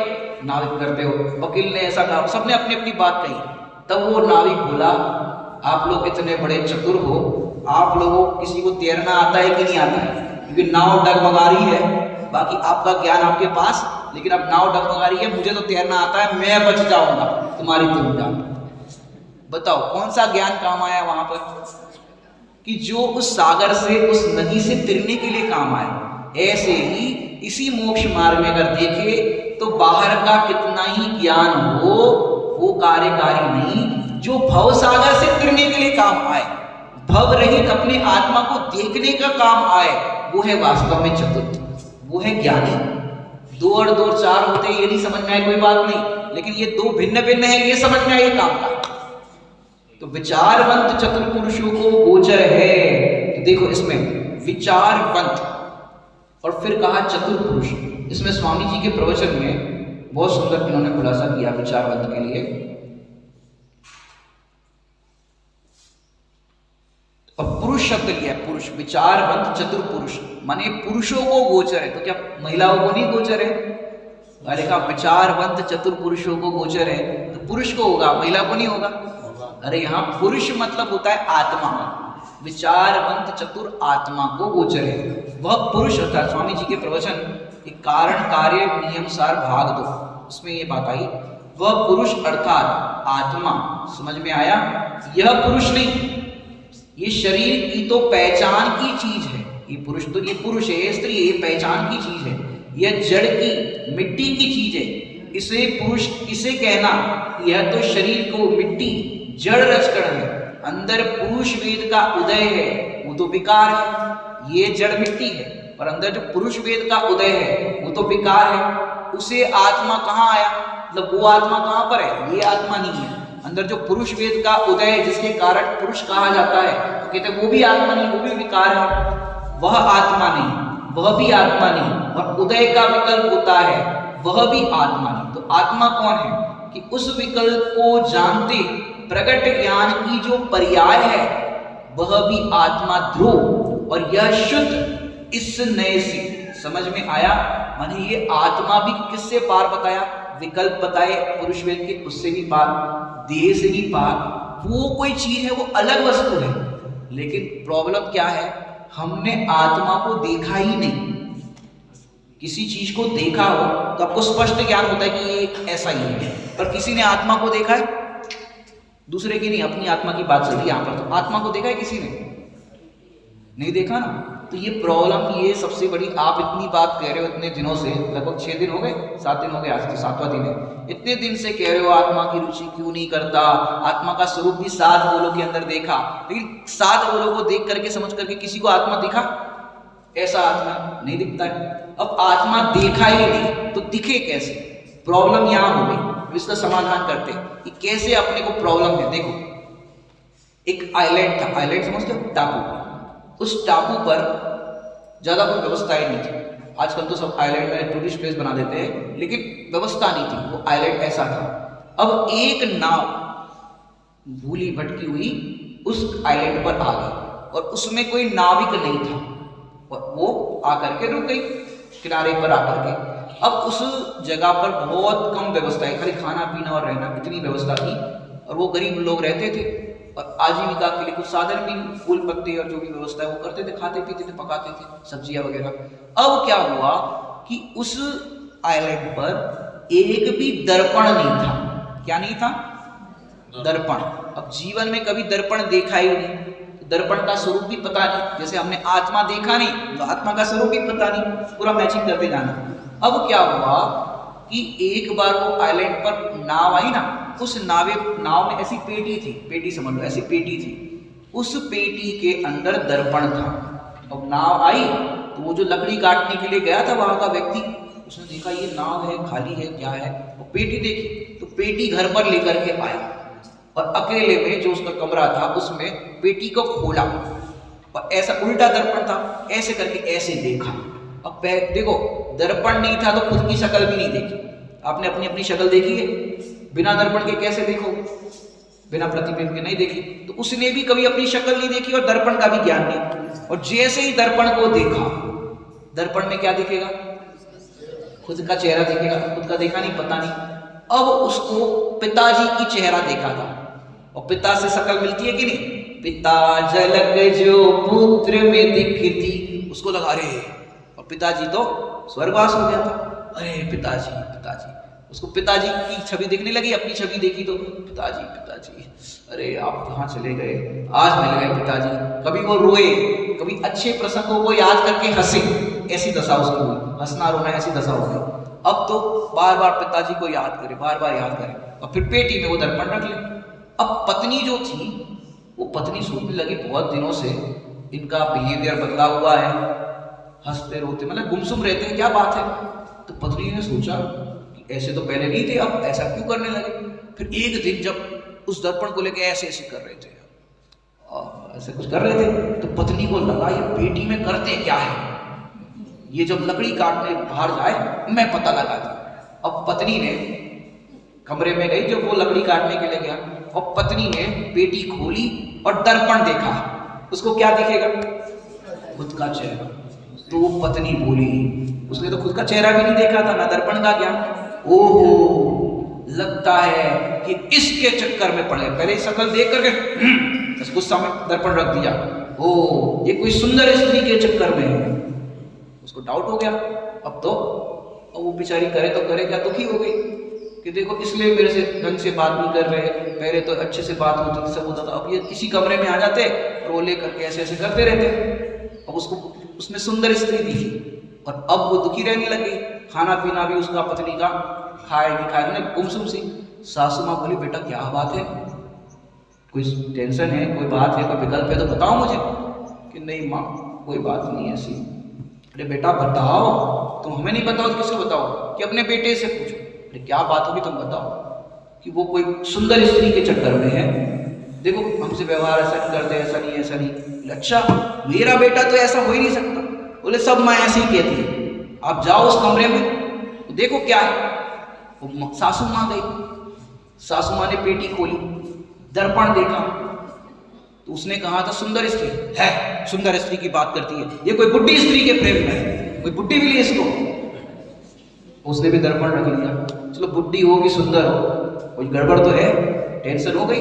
नाविक करते हो। वकील ने ऐसा कहा, सबने अपनी अपनी बात कही। तब वो नाविक बोला, आप लोग इतने बड़े चतुर हो, आप लोगों किसी को तैरना आता है कि नहीं आता है? क्योंकि नाव डगमगा रही है, बाकी आपका ज्ञान आपके पास, लेकिन अब नाव डगमगा रही है, मुझे तो तैरना आता है, मैं बच जाऊंगा, तुम्हारी तुम जान। बताओ कौन सा ज्ञान काम आया वहां पर? कि जो उस सागर से, उस नदी से तैरने के लिए काम आए। ऐसे ही इसी मोक्ष मार्ग में अगर देखे तो बाहर का कितना ही ज्ञान हो, वो कार्यकारी नहीं, जो भव सागर से तैरने के लिए काम आए, भव रहित अपने आत्मा को देखने का काम आए, वो है वास्तव में चतुर्थ, वो है ज्ञानी। 2 और 2 4 होते ये नहीं समझ में आए कोई बात नहीं, लेकिन ये 2 भिन्न भिन्न है, ये समझ में आए काम का। तो विचारवंत चतुर पुरुषों को गोचर है। तो देखो इसमें विचारवंत और फिर कहा चतुर पुरुष। इसमें स्वामी जी के प्रवचन में बहुत सुंदर इन्होंने खुलासा किया विचारवंत के लिए। अब पुरुष शब्द लिया, पुरुष, विचारवंत चतुर पुरुष, माने पुरुषों को गोचर है। तो क्या महिलाओं को नहीं गोचर है? अरे कहा विचारवंत चतुर पुरुषों को गोचर है, तो पुरुष को होगा, महिला को नहीं होगा। अरे यहाँ पुरुष मतलब होता है आत्मा, विचारवंत चतुर आत्मा को गोचर है वह पुरुष होता है। स्वामी जी के प्रवचन एक कारण कार्य नियम सार भाग 2, उसमें ये बात आई, वह पुरुष अर्थात आत्मा। समझ में आया? यह पुरुष नहीं, ये शरीर की तो पहचान की चीज है, ये पुरुष तो ये पुरुष है, ये स्त्री है, ये पहचान की चीज है, यह जड़ की मिट्टी की चीज है। इसे पुरुष किसे कहना? यह तो शरीर को मिट्टी जड़ रजकण है, अंदर पुरुष वेद का उदय है, वो तो विकार है। ये जड़ मिट्टी है, पर अंदर जो पुरुष वेद का उदय है वो तो विकार है। उसे आत्मा कहाँ आया? मतलब वो आत्मा कहाँ पर है? ये आत्मा नहीं है। अंदर जो पुरुष वेद का उदय है, जिसके कारण पुरुष कहा जाता है, तो कहते हैं वो भी आत्मा नहीं, वो भी विकार है। वह आत्मा नहीं, वह भी आत्मा नहीं, और उदय का विकल्प होता है, वह भी आत्मा नहीं। तो आत्मा कौन है? कि उस विकल्प को जानते प्रकट ज्ञान की जो पर्याय है वह भी आत्मा ध्रुव, और यह शुद्ध इस नए से। समझ में आया? माने ये आत्मा भी किससे पार बताया? विकल्प बताए पुरुष वेद के, उससे भी पार, देह से भी पार। वो कोई चीज है, वो अलग वस्तु है, लेकिन प्रॉब्लम क्या है? हमने आत्मा को देखा ही नहीं। किसी चीज को देखा हो तो आपको स्पष्ट ज्ञान होता है कि ये ऐसा ही है, पर किसी ने आत्मा को देखा है? दूसरे की नहीं, अपनी आत्मा की बात चल रही है यहाँ पर। तो आत्मा को देखा है किसी ने? नहीं देखा ना। तो ये प्रॉब्लम, ये सबसे बड़ी, आप इतनी बात कह रहे हो इतने दिनों से, लगभग 6 दिन हो गए, 7 दिन हो गए, आज तो 7वां दिन है। इतने दिन से कह रहे हो आत्मा की रुचि क्यों नहीं करता, आत्मा का स्वरूप भी 7 गोलों के अंदर देखा, लेकिन 7 गोलों को देख करके समझ करके किसी को आत्मा दिखा? ऐसा आत्मा नहीं दिखता है। अब आत्मा देखा ही नहीं तो दिखे कैसे? प्रॉब्लम यहां हो गई। इसका समाधान करते हैं कि कैसे अपने को प्रॉब्लम है। देखो, एक आइलैंड था, आइलैंड समझते हो? टापू। उस टापू पर ज्यादा कोई व्यवस्था ही नहीं थी। आजकल तो सब आइलैंड में टूरिस्ट प्लेस बना देते हैं, लेकिन व्यवस्था नहीं थी। वो आइलैंड ऐसा था। अब एक नाव भूली भटकी हुई उस आइलैंड पर आ गई, और उसमें कोई नाविक नहीं था, और वो आकर के रुक गई किनारे पर आकर के। अब उस जगह पर बहुत कम व्यवस्था है, खाली खाना पीना और रहना, इतनी व्यवस्था थी, और वो गरीब लोग रहते थे, और आजीविका के लिए कुछ साधन भी, फूल पत्ते और जो भी व्यवस्था है वो करते थे, खाते पीते थे, पकाते थे सब्जियां वगैरह। अब क्या हुआ कि उस आइलैंड पर एक भी दर्पण नहीं था। क्या नहीं था? दर्पण। अब जीवन में कभी दर्पण देखा ही नहीं, दर्पण का स्वरूप भी पता नहीं। जैसे हमने आत्मा देखा नहीं तो आत्मा का स्वरूप भी पता नहीं, पूरा मैचिंग करते जाना। अब क्या हुआ कि एक बार वो आइलैंड पर नाव आई ना, उस नाव में ऐसी पेटी थी, पेटी समझ लो, ऐसी पेटी थी, उस पेटी के अंदर दर्पण था। अब नाव आई तो वो जो लकड़ी काटने के लिए गया था वहां का व्यक्ति, उसने देखा ये नाव है, खाली है, क्या है, और पेटी देखी तो पेटी घर पर लेकर के आया, और अकेले में जो उसका कमरा था उसमें पेटी को खोला, और ऐसा उल्टा दर्पण था, ऐसे करके ऐसे देखा। अब देखो, दर्पण नहीं था तो खुद की शक्ल भी नहीं देखी। आपने अपनी अपनी शक्ल देखी है? बिना दर्पण के कैसे देखो? बिना प्रतिबिंब के नहीं देखी। तो उसने भी कभी अपनी शक्ल नहीं देखी और दर्पण का भी ज्ञान नहीं। और जैसे ही दर्पण को देखा, दर्पण में क्या दिखेगा? खुद का चेहरा दिखेगा, खुद का देखा नहीं, पता नहीं। अब उसको पिताजी की चेहरा देखा था, और पिता से शक्ल मिलती है कि नहीं, पिता झलक जो पुत्र में दिखती, उसको लगा अरे, और पिताजी तो स्वर्गवास हो गया था। अरे पिताजी पिताजी, उसको पिताजी की छवि दिखने लगी, अपनी छवि देखी तो पिताजी पिताजी, अरे आप कहाँ चले गए, आज मिल गए पिताजी। कभी वो रोए, कभी अच्छे प्रसंगों को याद करके हंसे, ऐसी दशा उसकी हुई, हंसना रोना ऐसी दशा हो गई। अब तो बार बार पिताजी को याद करे, बार बार याद करे, और फिर पेटी में वो दर्पण रख ले। अब पत्नी जो थी, वो पत्नी सोचने लगी बहुत दिनों से इनका बिहेवियर बदला हुआ है, हंसते रोते मतलब गुमसुम रहते हैं, क्या बात है। तो पत्नी ने सोचा कि ऐसे तो पहले नहीं थे, अब ऐसा क्यों करने लगे। फिर एक दिन जब उस दर्पण को लेके ऐसे ऐसे कर रहे थे, ऐसे कुछ कर रहे थे, तो पत्नी को लगा ये पेटी में करते क्या है, ये जब लकड़ी काटने बाहर जाए मैं पता लगा दूं। अब पत्नी ने कमरे में गई जब वो लकड़ी काटने के लिए गया, और पत्नी ने पेटी खोली और दर्पण देखा, उसको क्या दिखेगा, खुद का चेहरा। तो वो पत्नी बोली, उसने तो खुद का चेहरा भी नहीं देखा था, ना दर्पण का ज्ञान। ओहो, लगता है कि इसके चक्कर में पड़े, पहले शक्ल देख करके गुस्सा में दर्पण रख दिया, ओ ये कोई सुंदर स्त्री के चक्कर में है। उसको डाउट हो गया। अब तो वो बेचारी करे तो करे क्या, दुखी हो गई कि देखो इसलिए मेरे से ढंग से बात नहीं कर रहे, पहले तो अच्छे से बात होती थी, सब होता था, अब ये इसी कमरे में आ जाते और वो लेकर के ऐसे ऐसे करते रहते। अब उसको उसमें सुंदर स्त्री दिखी, और अब वो दुखी रहने लगी, खाना पीना भी उसका पत्नी का खाएगी खाएगी गुमसुम सी। सासू माँ बोली, बेटा क्या बात है, कोई टेंशन है, कोई बात है, कोई विकल्प है तो बताओ मुझे। कि नहीं माँ कोई बात नहीं ऐसी। अरे बेटा बताओ, तुम हमें नहीं बताओ तो किसको बताओ, कि अपने बेटे से पूछो। अरे क्या बात होगी तुम बताओ। कि वो कोई सुंदर स्त्री के चक्कर में है, देखो हमसे व्यवहार ऐसा नहीं करते, ऐसा नहीं ऐसा नहीं। अच्छा मेरा बेटा तो ऐसा हो ही नहीं सकता। बोले सब माँ ऐसे ही कहती है, आप जाओ उस कमरे में तो देखो क्या है। वो सासू माँ गई, सासू माँ ने पेटी खोली, दर्पण देखा, तो उसने कहा था सुंदर स्त्री है, सुंदर स्त्री की बात करती है, ये कोई बुढ़ी स्त्री के प्रेम में है, कोई बुढ़ी मिली इसको। उसने भी दर्पण रख लिया, चलो बुढ़ी हो कि सुंदर हो, कोई गड़बड़ तो है, टेंशन हो गई।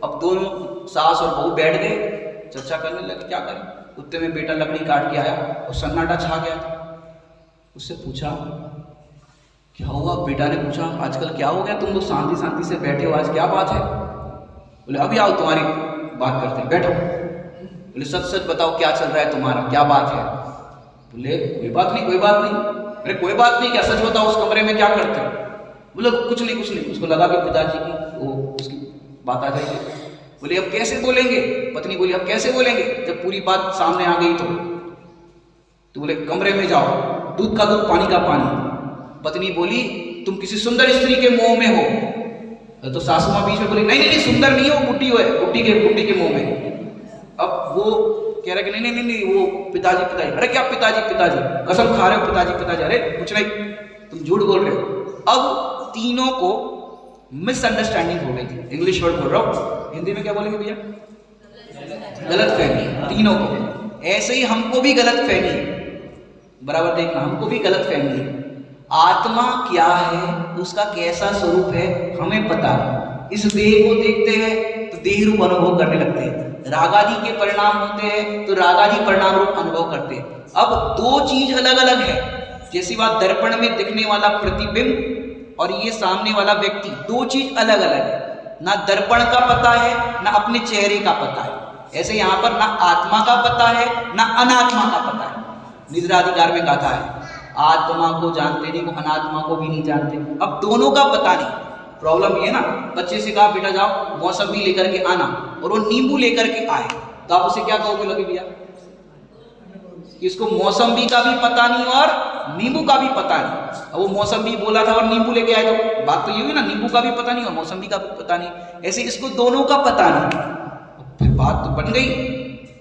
अब दोनों सास और बहू बैठ गए, चर्चा करने लगे क्या करें। उतने में बेटा लकड़ी काट के आया और सन्नाटा छा गया था। उससे पूछा क्या हुआ, बेटा ने पूछा आजकल क्या हो गया, तुम लोग शांति शांति से बैठे हो, आज क्या बात है। बोले अभी आओ तुम्हारी बात करते हैं, बैठो। बोले सच सच बताओ क्या चल रहा है तुम्हारा, क्या बात है। बोले कोई बात नहीं, कोई बात नहीं। अरे कोई बात नहीं क्या, सच बताओ उस कमरे में क्या करते हो। बोले कुछ नहीं कुछ नहीं। उसको लगा कि पिताजी की वो उसकी बात आ जाएगी। बोले अब कैसे बोलेंगे, पत्नी बोली अब कैसे बोलेंगे जब पूरी बात सामने आ गई तो बोले कमरे में जाओ, दूध का दूध पानी का पानी। पत्नी बोली तुम किसी सुंदर स्त्री के मोह में हो। तो सासू माँ बीच में बोली नहीं नहीं नहीं सुंदर नहीं हो, बुढ़ी हो, बुढ़ी के मोह में। अब वो कह रहा कि नहीं नहीं नहीं वो पिताजी पिताजी। अरे क्या पिताजी पिताजी, कसम खा रहे हो पिताजी पिताजी। अरे कुछ नहीं, तुम झूठ बोल रहे हो। अब तीनों को मिसअंडरस्टैंडिंग हो गई थी। इंग्लिश वर्ड बोल रहा हूँ, हिंदी में क्या बोलेंगे भैया, गलत फहमी। तीनों को ऐसे ही हमको भी गलत फहमी है, बराबर देखना, हमको भी गलत फहमी है। आत्मा क्या है, उसका कैसा स्वरूप है हमें पता है। इस देह को देखते हैं तो देह रूप अनुभव करने लगते हैं, रागादि के परिणाम होते हैं तो रागादि परिणाम रूप अनुभव करते हैं। अब दो चीज अलग अलग है, जैसी बात दर्पण में दिखने वाला प्रतिबिंब और ये सामने वाला व्यक्ति, दो चीज अलग अलग है। ना दर्पण का पता है ना अपने चेहरे का पता है। ऐसे यहाँ पर ना आत्मा का पता है ना अनात्मा का पता है। निद्राधिकार में कहा है आत्मा को जानते नहीं, वो अनात्मा को भी नहीं जानते। अब दोनों का पता नहीं। प्रॉब्लम ये ना, बच्चे से कहा बेटा जाओ मौसमी लेकर के आना, और वो नींबू लेकर के आए, तो आप उसे क्या कहोगे लगे भैया, इसको मौसमी का भी पता नहीं और नींबू का भी पता नहीं। अब वो मौसमी बोला था और नींबू लेके आए, तो बात तो ये हुई ना, नींबू का भी पता नहीं और मौसमी का भी पता नहीं। ऐसे इसको दोनों का पता नहीं। फिर बात तो बन गई,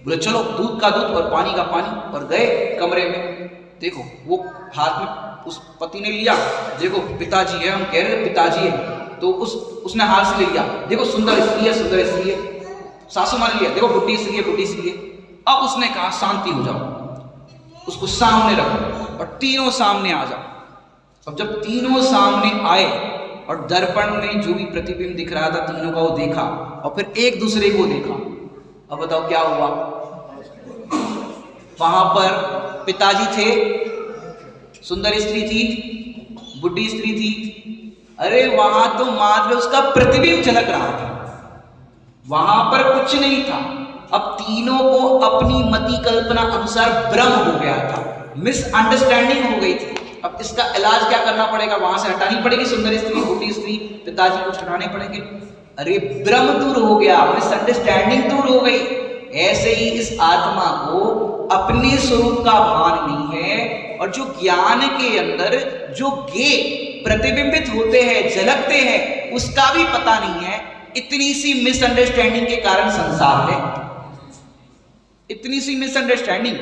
बोले चलो दूध का दूध और पानी का पानी, और गए कमरे में। देखो वो हाथ में उस पति ने लिया, देखो पिताजी है, हम कह रहे पिताजी है, तो उसने हाथ से ले लिया, देखो सुंदर स्त्री है, सुंदर स्त्री है। सासू माँ ने लिया, देखो बुढ़ी स्त्री है, बुढ़ी स्त्री है। अब उसने कहा शांति हो जाओ, उसको सामने रखो और तीनों सामने आ जाओ। अब जब तीनों सामने आए और दर्पण में जो भी प्रतिबिंब दिख रहा था तीनों का वो देखा और फिर एक दूसरे को देखा, अब बताओ क्या हुआ? वहां पर पिताजी थे, सुंदर स्त्री थी, बुढ़ी स्त्री थी, अरे वहां तो मात्र उसका प्रतिबिंब झलक रहा था, वहां पर कुछ नहीं था। अब तीनों को अपनी मति कल्पना अनुसार भ्रम हो गया था, मिसअंडरस्टैंडिंग हो गई थी। अब इसका इलाज क्या करना पड़ेगा? वहां से हटानी पड़ेगी सुंदर स्त्री, बुढ़ी स्त्री, पिताजी को हटाने पड़ेंगे। अरे भ्रम दूर हो गया, मिसअंडरस्टैंडिंग दूर हो गई। ऐसे ही इस आत्मा को अपने स्वरूप का भान नहीं है और जो ज्ञान के अंदर जो गे प्रतिबिंबित होते हैं, झलकते हैं, उसका भी पता नहीं है। इतनी सी मिसअंडरस्टैंडिंग के कारण संसार है, इतनी सी मिसअंडरस्टैंडिंग।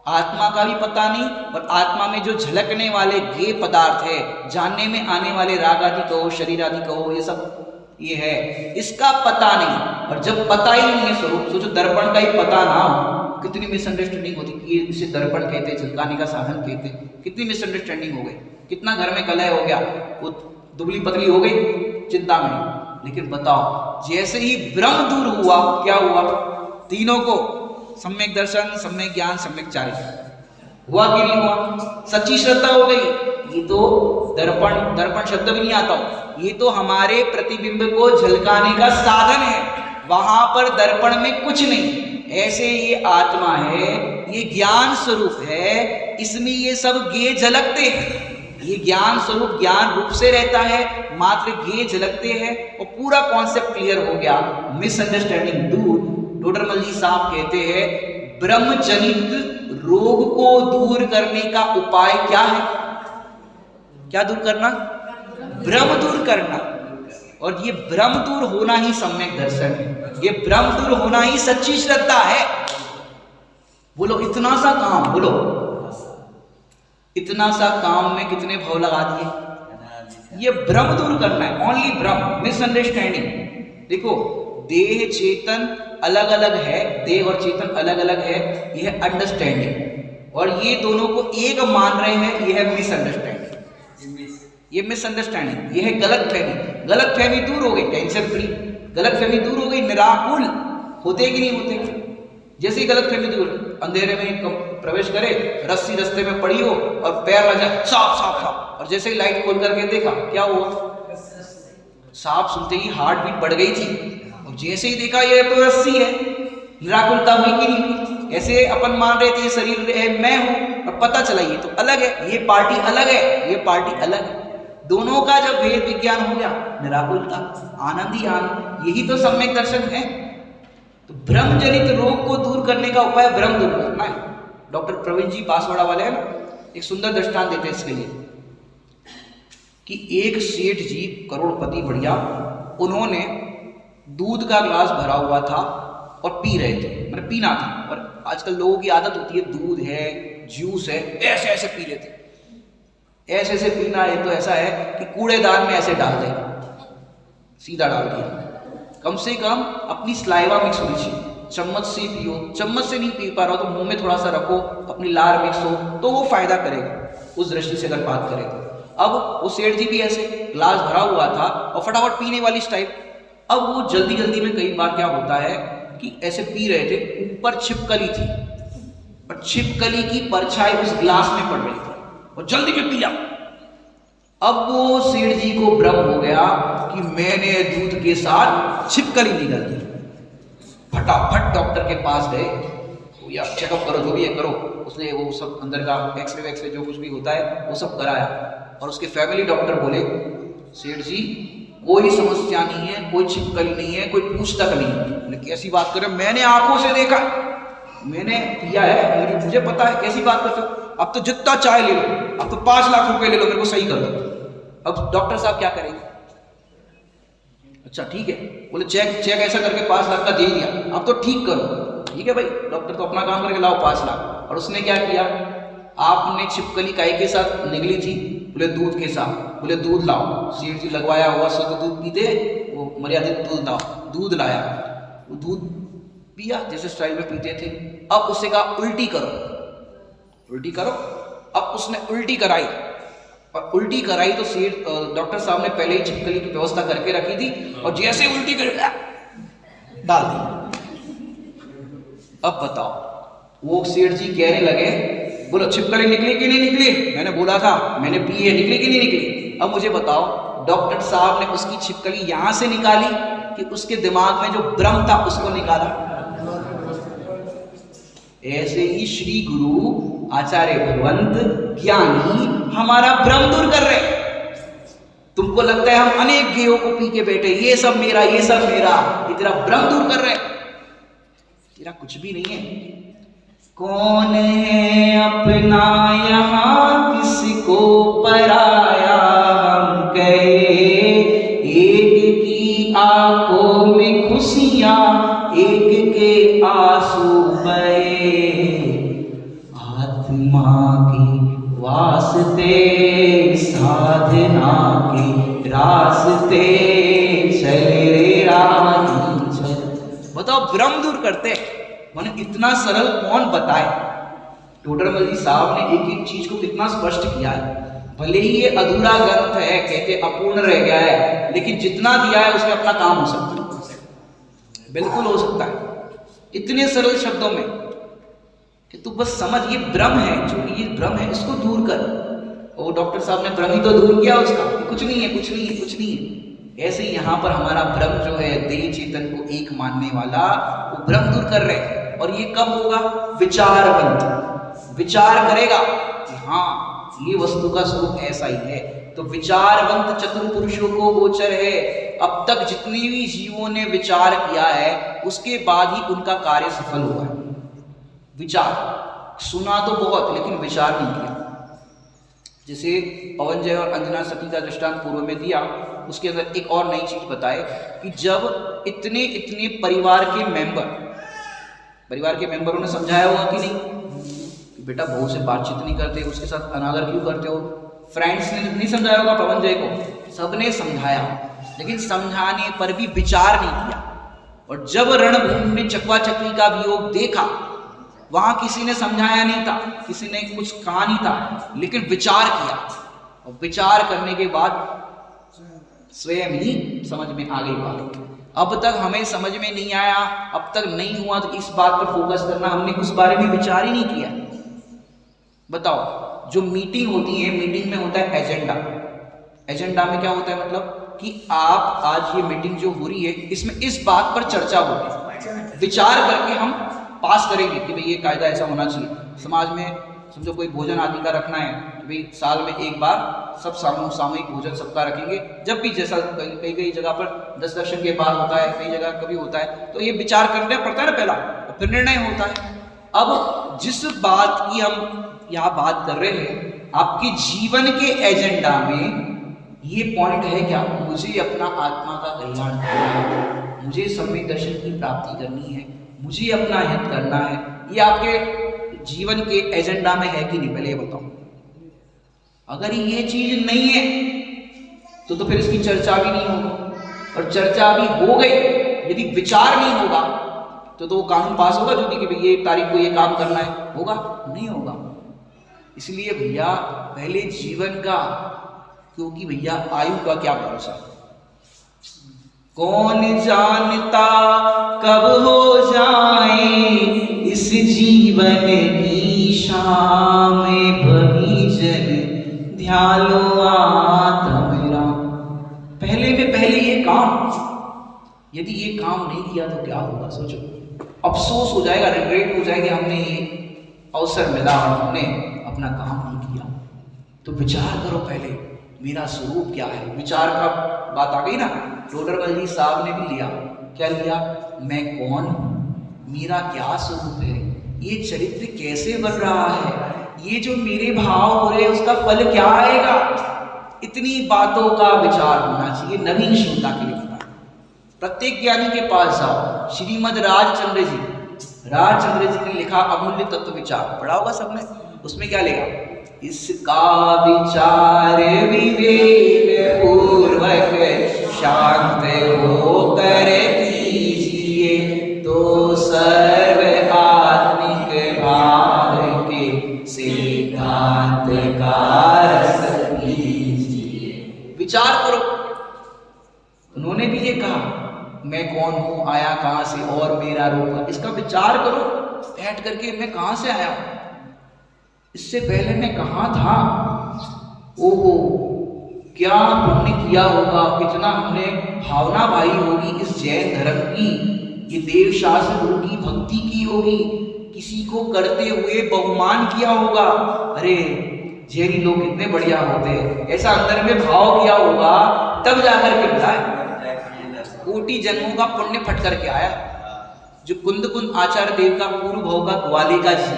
आत्मा का भी पता नहीं और आत्मा में जो झलकने वाले गे पदार्थ है, जानने में आने वाले राग आदि कहो, शरीर आदि कहो, ये सब ये है, इसका पता नहीं। और जब पता ही नहीं है स्वरूप, सोचो दर्पण का ही पता ना हो, कितनी मिसअंडरस्टैंडिंग होती कि ये इसे दर्पण कहते, झलकाने का साधन कहते, कितनी मिसअंडरस्टैंडिंग हो गई, कितना घर में कलह हो गया, वो दुबली पतली हो गई चिंता में। लेकिन बताओ जैसे ही भ्रम दूर हुआ, क्या हुआ? तीनों को सम्यक दर्शन, सम्यक ज्ञान, सम्यक चारित्र हुआ कि नहीं हुआ? सच्ची श्रद्धा हो गई। ये तो दर्पण शब्द भी नहीं आता हो, ये तो हमारे प्रतिबिंब को झलकाने का साधन है, वहां पर दर्पण में कुछ नहीं। ऐसे ये आत्मा है, ये ज्ञान स्वरूप है, इसमें ये सब गे झलकते हैं। ये ज्ञान स्वरूप ज्ञान रूप से रहता है, मात्र गे झलकते हैं और पूरा कॉन्सेप्ट क्लियर हो गया, मिसअंडरस्टैंडिंग दूर। डोडरमल जी साहब कहते हैं ब्रह्मजनित रोग को दूर करने का उपाय क्या है? क्या दूर करना? भ्रम दूर करना। और ये भ्रम दूर होना ही सम्यक दर्शन है, ये भ्रम दूर होना ही सच्ची श्रद्धा है। बोलो इतना सा काम, बोलो इतना सा काम में कितने भाव लगा दिए। ये भ्रम दूर करना है, ओनली भ्रम, मिसअंडरस्टैंडिंग। देखो देह चेतन अलग अलग है, देह और चेतन अलग अलग है, यह है अंडरस्टैंडिंग। और ये दोनों को एक मान रहे हैं, यह है मिसअंडरस्टैंडिंग। ये मिसअंडरस्टैंडिंग, ये है गलतफहमी। गलतफहमी दूर हो गई, टेंशन फ्री, गलतफहमी दूर हो गई, निराकुल होते कि नहीं होते? जैसे ही गलतफहमी दूर, अंधेरे में प्रवेश करे, रस्सी रास्ते में पड़ी हो और पैर लग जाए, साफ साफ साफ, और जैसे ही लाइट खोल करके देखा, क्या हुआ? सांप सुनते ही हार्ट बीट बढ़ गई थी, और जैसे ही देखा ये तो रस्सी है, निराकुलता हुई कि नहीं? ऐसे अपन मान रहे थे ये शरीर है, मैं हूं, और पता चला ये तो अलग है, ये पार्टी अलग है, ये पार्टी अलग है। दोनों का जब भेद विज्ञान हो गया, निराकुलता, आनंद ही आनंद, यही तो सम्यक दर्शन है। तो भ्रम जनित रोग को दूर करने का उपाय भ्रम दूर करना है। डॉक्टर प्रवीण जी बांसवाड़ा वाले हैं ना, एक सुंदर दृष्टांत देते हैं इसके लिए कि एक सेठ जी करोड़पति बढ़िया, उन्होंने दूध का ग्लास भरा हुआ था और पी रहे थे, मतलब पीना था। और आजकल लोगों की आदत होती है, दूध है, जूस है, ऐसे ऐसे पी लेते, ऐसे ऐसे पीना। ये तो ऐसा है कि कूड़ेदान में ऐसे डाल दे, सीधा डाल दिया। कम से कम अपनी स्लाइवा मिक्स होनी चाहिए, चम्मच से पियो, चम्मच से नहीं पी पा रहा हो तो मुंह में थोड़ा सा रखो, अपनी लार मिक्स हो तो वो फायदा करेगा, उस दृष्टि से अगर बात करें तो। अब वो सेठ जी भी ऐसे ग्लास भरा हुआ था और फटाफट पीने वाली स्टाइल। अब वो जल्दी जल्दी में कई बार क्या होता है कि ऐसे पी रहे थे, ऊपर छिपकली थी और छिपकली की परछाई उस ग्लास में पड़ रही थी और जल्दी में पी लिया। अब वो सेठ जी को भ्रम हो गया कि मैंने दूध के साथ छिपकली निगल दी। फटाफट डॉक्टर के पास गए, या चेकअप करो, जो भी है करो। उसने वो सब अंदर का एक्सरे जो कुछ भी होता है वो सब कराया और उसके फैमिली डॉक्टर बोले, सेठ जी कोई समस्या नहीं है, कोई छिपकली नहीं है, कोई पूछ तक नहीं। कैसी बात कर रहे हो? मैंने आंखों से देखा, मैंने पिया है, मुझे पता है। कैसी बात करते हो? अब तो जितना चाय ले लो, अब तो 5 लाख रुपए ले लो, मेरे को सही कर दो। अब डॉक्टर साहब क्या करेंगे? अच्छा ठीक है, बोले चेक ऐसा करके 5 लाख का दे दिया, अब तो ठीक करो। ठीक है भाई, डॉक्टर तो अपना काम करके लाओ 5 लाख। और उसने क्या किया? आपने छिपकली काय के साथ निकली थी? बोले दूध के साथ। बोले दूध लाओ। सेठ जी लगवाया हुआ शुद्ध दूध पीते, वो मर्यादित दूध लाओ। दूध लाया, वो दूध पिया जैसे स्टाइल में पीते थे। अब उससे कहा उल्टी करो, उल्टी करो। अब उसने उल्टी कराई और उल्टी कराई तो सेठ डॉक्टर साहब ने पहले ही छिपकली की व्यवस्था करके रखी थी और जैसे उल्टी कर डाल दी। अब बताओ वो सेठ जी कहने लगे, बोलो छिपकली निकली कि नहीं निकली? मैंने बोला था, मैंने पी है, निकली कि नहीं निकली? अब मुझे बताओ डॉक्टर साहब ने उसकी छिपकली यहां से निकाली कि उसके दिमाग में जो भ्रम था उसको निकाला? ऐसे ही श्री गुरु आचार्य भगवंत ज्ञानी हमारा भ्रम दूर कर रहे। तुमको लगता है हम अनेक गेयों को पी के बैठे, ये सब मेरा, ये सब मेरा, ये तेरा भ्रम दूर कर रहे। तेरा कुछ भी नहीं है। कौन है अपना यहाँ किसको पराया, हम कहे एक की आंखों में खुशियां एक के आंसू बहे, आत्मा के वास्ते साधना के रास्ते चले राही चल। बताओ भ्रम दूर करते मैंने इतना सरल कौन बताए? टोडरमल जी साहब ने एक एक चीज को कितना स्पष्ट किया है। भले ही ये अधूरा ग्रंथ है, कहते अपूर्ण रह गया है, लेकिन जितना दिया है उसमें अपना काम हो सकता है, बिल्कुल हो सकता है इतने सरल शब्दों में कि तू बस समझ ये भ्रम है, जो ये भ्रम है इसको दूर कर। और डॉक्टर साहब ने भ्रम ही तो दूर किया उसका, कुछ नहीं है, कुछ नहीं है, कुछ नहीं है। ऐसे ही यहाँ पर हमारा भ्रम जो है देह चेतन को एक मानने वाला, वो भ्रम दूर कर रहे हैं। और ये कब होगा? विचारवंत विचार करेगा कि हाँ ये वस्तु का स्वरूप ऐसा ही है। तो विचारवंत चतुर पुरुषों को गोचर है। अब तक जितने भी जीवों ने विचार किया है उसके बाद ही उनका कार्य सफल हुआ है। विचार सुना तो बहुत, लेकिन विचार नहीं किया। जैसे पवन जय और अंजना सती का दृष्टांत पूर्व में दिया, उसके अंदर एक और नई चीज बताए कि जब इतने इतने परिवार के मेंबरों ने समझाया होगा कि नहीं कि बेटा बहू से बातचीत नहीं करते, उसके साथ अनादर क्यों करते हो। फ्रेंड्स ने नहीं समझाया होगा पवन जय को, सबने समझाया, लेकिन समझाने पर भी विचार नहीं किया। और जब रणभूमि में चकवा चक्री का वियोग देखा, वहां किसी ने समझाया नहीं था, किसी ने कुछ कहा नहीं था, लेकिन विचार किया। और विचार करने के बाद स्वयं ही समझ में आ गई बात। अब तक हमें समझ में नहीं आया, अब तक नहीं हुआ, तो इस बात पर फोकस करना, हमने उस बारे में विचार ही नहीं किया। बताओ, जो मीटिंग होती है, मीटिंग में होता है एजेंडा। एजेंडा में क्या होता है? मतलब कि आप आज ये मीटिंग जो हो रही है इसमें इस बात पर चर्चा होगी, विचार करके हम पास करेंगे कि भाई ये कायदा ऐसा होना चाहिए। समाज में समझो कोई भोजन आदि का रखना है, भाई साल में एक बार सब सामूहिक भोजन सबका रखेंगे। जब भी जैसा कई जगह पर 10 दर्शन के बाद होता है, कई जगह कभी होता है, तो ये विचार करना पड़ता है ना पहला, और फिर निर्णय होता है। अब जिस बात की हम यहाँ बात कर रहे हैं, आपके जीवन के एजेंडा में ये पॉइंट है क्या? मुझे अपना आत्मा का कल्याण करना है, मुझे सम्यक दर्शन की प्राप्ति करनी है, मुझे अपना हित करना है। ये आपके जीवन के एजेंडा में है कि नहीं? पहले ये बताओ। अगर ये चीज नहीं है तो फिर इसकी चर्चा भी नहीं होगी, और चर्चा भी हो गई, यदि विचार नहीं होगा तो वो कानून पास होगा जो कि भाई ये तारीख को ये काम करना है, होगा? नहीं होगा। इसलिए भैया पहले जीवन का, क्योंकि भैया आयु का क्या भरोसा, कौन जानता कब हो जाए इस जीवन की शाम, भविजन ध्यान लो आत्मरा। पहले में पहले ये काम, यदि ये काम नहीं किया तो क्या होगा? सोचो, अफसोस हो जाएगा, रिग्रेट हो जाएगा, हमने ये अवसर मिला और हमने अपना काम नहीं किया। तो विचार करो पहले, मेरा स्वरूप क्या है। विचार का बात आ गई ना, टोडरमल जी साहब ने भी लिया, क्या लिया? मैं कौन हूँ, मेरा क्या स्वरूप है, ये चरित्र कैसे बन रहा है, ये जो मेरे भाव हो रहे उसका फल क्या आएगा। इतनी बातों का विचार होना चाहिए। नवीन श्रोता के लिए बता, प्रत्येक ज्ञानी के पास जाओ। श्रीमद राजचंद्र जी ने लिखा अमूल्य तत्व विचार, पढ़ा होगा सबने। उसमें क्या लिखा? इसका विचार विवेक पूर्वक शांत होकर कीजिए, तो सर्व आत्मिक भाव के सिद्धांत का रस विचार करो। उन्होंने भी ये कहा, मैं कौन हूं, आया कहां से और मेरा रूप, इसका विचार करो बैठ करके, मैं कहां से आया हूं, इससे पहले मैं कहां था। ओहो, क्या पुण्य किया होगा, कितना हमने भावना पाई होगी इस जैन धर्म की, ये देव शास्त्र गुरु की भक्ति की होगी, किसी को करते हुए बहुमान किया होगा। अरे जैनी लोग कितने बढ़िया होते हैं, ऐसा अंदर में भाव किया होगा, तब जाकर के मिला है। कोटि जन्मों का पुण्य फट करके आया। जो कुंद आचार्य देव का पूर्व भाव का ग्वालिका जी,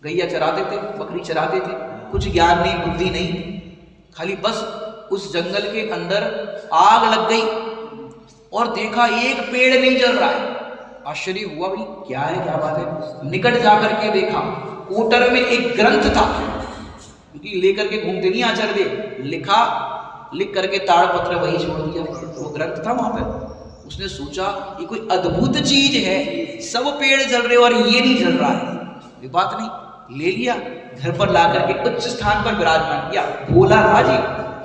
गैया चराते थे, बकरी चराते थे, कुछ ज्ञान नहीं, बुद्धि नहीं, खाली बस उस जंगल के अंदर आग लग गई और देखा एक पेड़ नहीं जल रहा है। आश्चर्य हुआ, भाई क्या है, क्या बात है। निकट जाकर के देखा, कोटर में एक ग्रंथ था, क्योंकि लेकर के घूमते नहीं आचार्य देव, लिख करके ताड़पत्र वही छोड़ दिया, वो ग्रंथ था वहां पर। उसने सोचा ये कोई अद्भुत चीज है, सब पेड़ जल रहे और ये नहीं जल रहा है, ये बात नहीं, ले लिया, घर पर ला करके उच्च स्थान पर विराजमान किया। भोला था जी,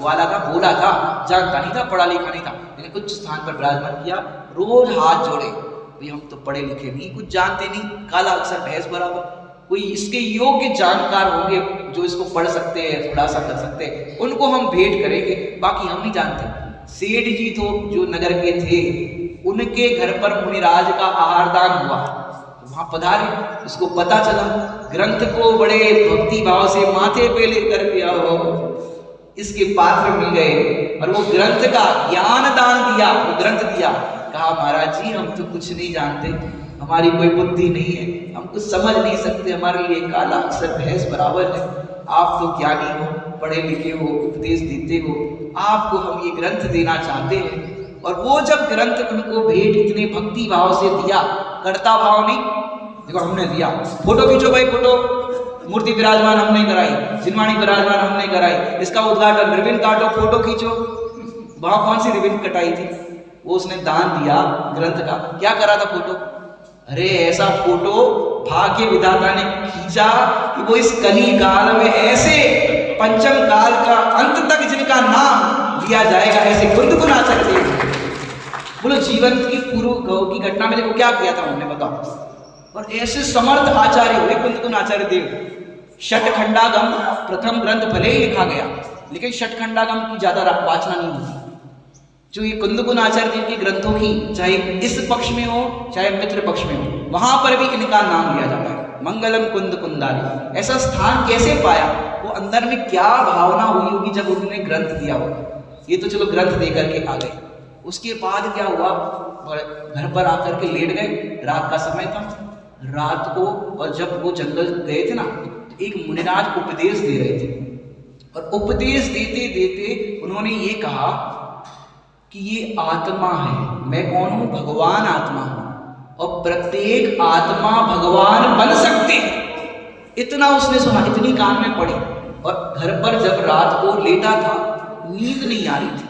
वाला था, भोला था, जानता नहीं था, पढ़ा लिखा नहीं था, लेकिन उच्च स्थान पर विराजमान किया। रोज हाथ जोड़े, भाई हम तो पढ़े लिखे नहीं, कुछ जानते नहीं, काला अक्षर भैंस बराबर, कोई इसके योग्य जानकार होंगे जो इसको पढ़ सकते हैं, खुलासा कर सकते हैं, उनको हम भेंट करेंगे, बाकी हम नहीं जानते। सेठ जी तो जो नगर के थे, उनके घर पर मुनिराज का आहार दान हुआ, वहां पधारे, उसको पता चला, ग्रंथ को बड़े भक्ति भाव से माथे पे लेकर के आओ, इसके पात्र मिल गए और वो ग्रंथ का ज्ञान दान दिया, वो ग्रंथ दिया। कहा महाराज जी हम तो कुछ नहीं जानते, हमारी कोई बुद्धि नहीं है, हम कुछ समझ नहीं सकते, हमारे लिए काला अक्षर भैंस बराबर है, आप तो ज्ञानी हो, पढ़े लिखे हो, उपदेश देते हो, आपको हम ये ग्रंथ देना चाहते हैं। और वो जब ग्रंथ उनको भेंट इतने भक्ति भाव से दिया, करता भाव नहीं, देखो हमने दिया, फोटो खींचो भाई, फोटो, मूर्ति विराजमान हमने कराई, जिनवाणी विराजमान हमने कराई, इसका उद्घाटन, रिबन काटो, फोटो खींचो। वहां कौन सी रिबन कटाई थी, वो उसने दान दिया ग्रंथ का, क्या करा था फोटो, अरे ऐसा फोटो भाग्य विधाता ने खींचा कि वो इस कली काल में ऐसे पंचम काल का अंत तक जिनका नाम लिया जाएगा, ऐसे कुंद आचार्य देव। बोलो जीवन की पूर्व की घटना में देखो क्या किया था उन्होंने, बताओ। और ऐसे समर्थ आचार्य हुए कुंद आचार्य देव। षटखंडागम प्रथम ग्रंथ भले ही लिखा गया, लेकिन षटखंडागम की ज्यादा वाचना नहीं होती। जो ये कुंद आचार्य देव के ग्रंथों की, चाहे इस पक्ष में हो चाहे मित्र पक्ष में हो, वहां पर भी इनका नाम लिया जाता है, मंगलम कुंद कुंदारी। ऐसा स्थान कैसे पाया, वो अंदर में क्या भावना हुई होगी जब उन्होंने ग्रंथ दिया होगा। ये तो चलो ग्रंथ दे करके आ गए, उसके बाद क्या हुआ, घर पर आकर के लेट गए, रात का समय था, रात को, और जब वो जंगल गए थे ना, एक मुनिराज उपदेश दे रहे थे, और उपदेश देते देते उन्होंने ये कहा कि ये आत्मा है, मैं कौन हूं, भगवान आत्मा हूं, और प्रत्येक आत्मा भगवान बन सकते हैं। इतना उसने सुना, इतनी कान में पड़ी, और घर पर जब रात को लेटा था, नींद नहीं आ रही थी,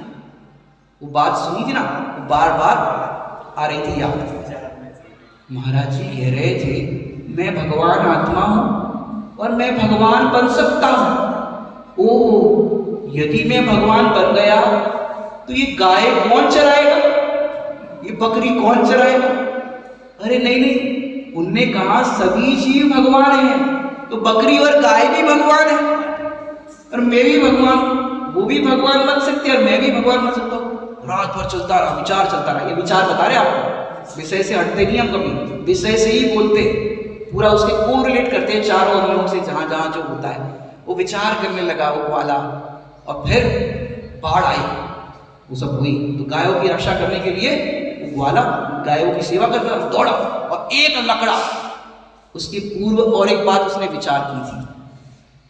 वो बात सुनी थी ना, वो बार बार आ रही थी याद। महाराज जी कह रहे थे मैं भगवान आत्मा हूं और मैं भगवान बन सकता हूं। ओह, यदि मैं भगवान बन गया तो ये गाय कौन चराएगा, ये बकरी कौन चराएगा। अरे नहीं नहीं, उनने कहा सभी जीव भगवान हैं, तो बकरी और गाय भी भगवान है, और मैं भी भगवान, वो भी भगवान बन सकते हैं और मैं भी भगवान बन सकता हूँ। रात भर चलता रहा, विचार चलता रहा। ये विचार बता रहे आपको, विषय से हटते नहीं हम कभी, विषय से ही बोलते, पूरा उसके को रिलेट करते हैं चारों अंगों से, जहां जहां जो होता है वो विचार करने लगा वो ग्वाला। और फिर बाढ़ आई, वो सब हुई, तो गायों की रक्षा करने के लिए वो ग्वाला गायों की सेवा करता दौड़ा, और एक लकड़ा उसके पूर्व और एक बात उसने विचार की थी,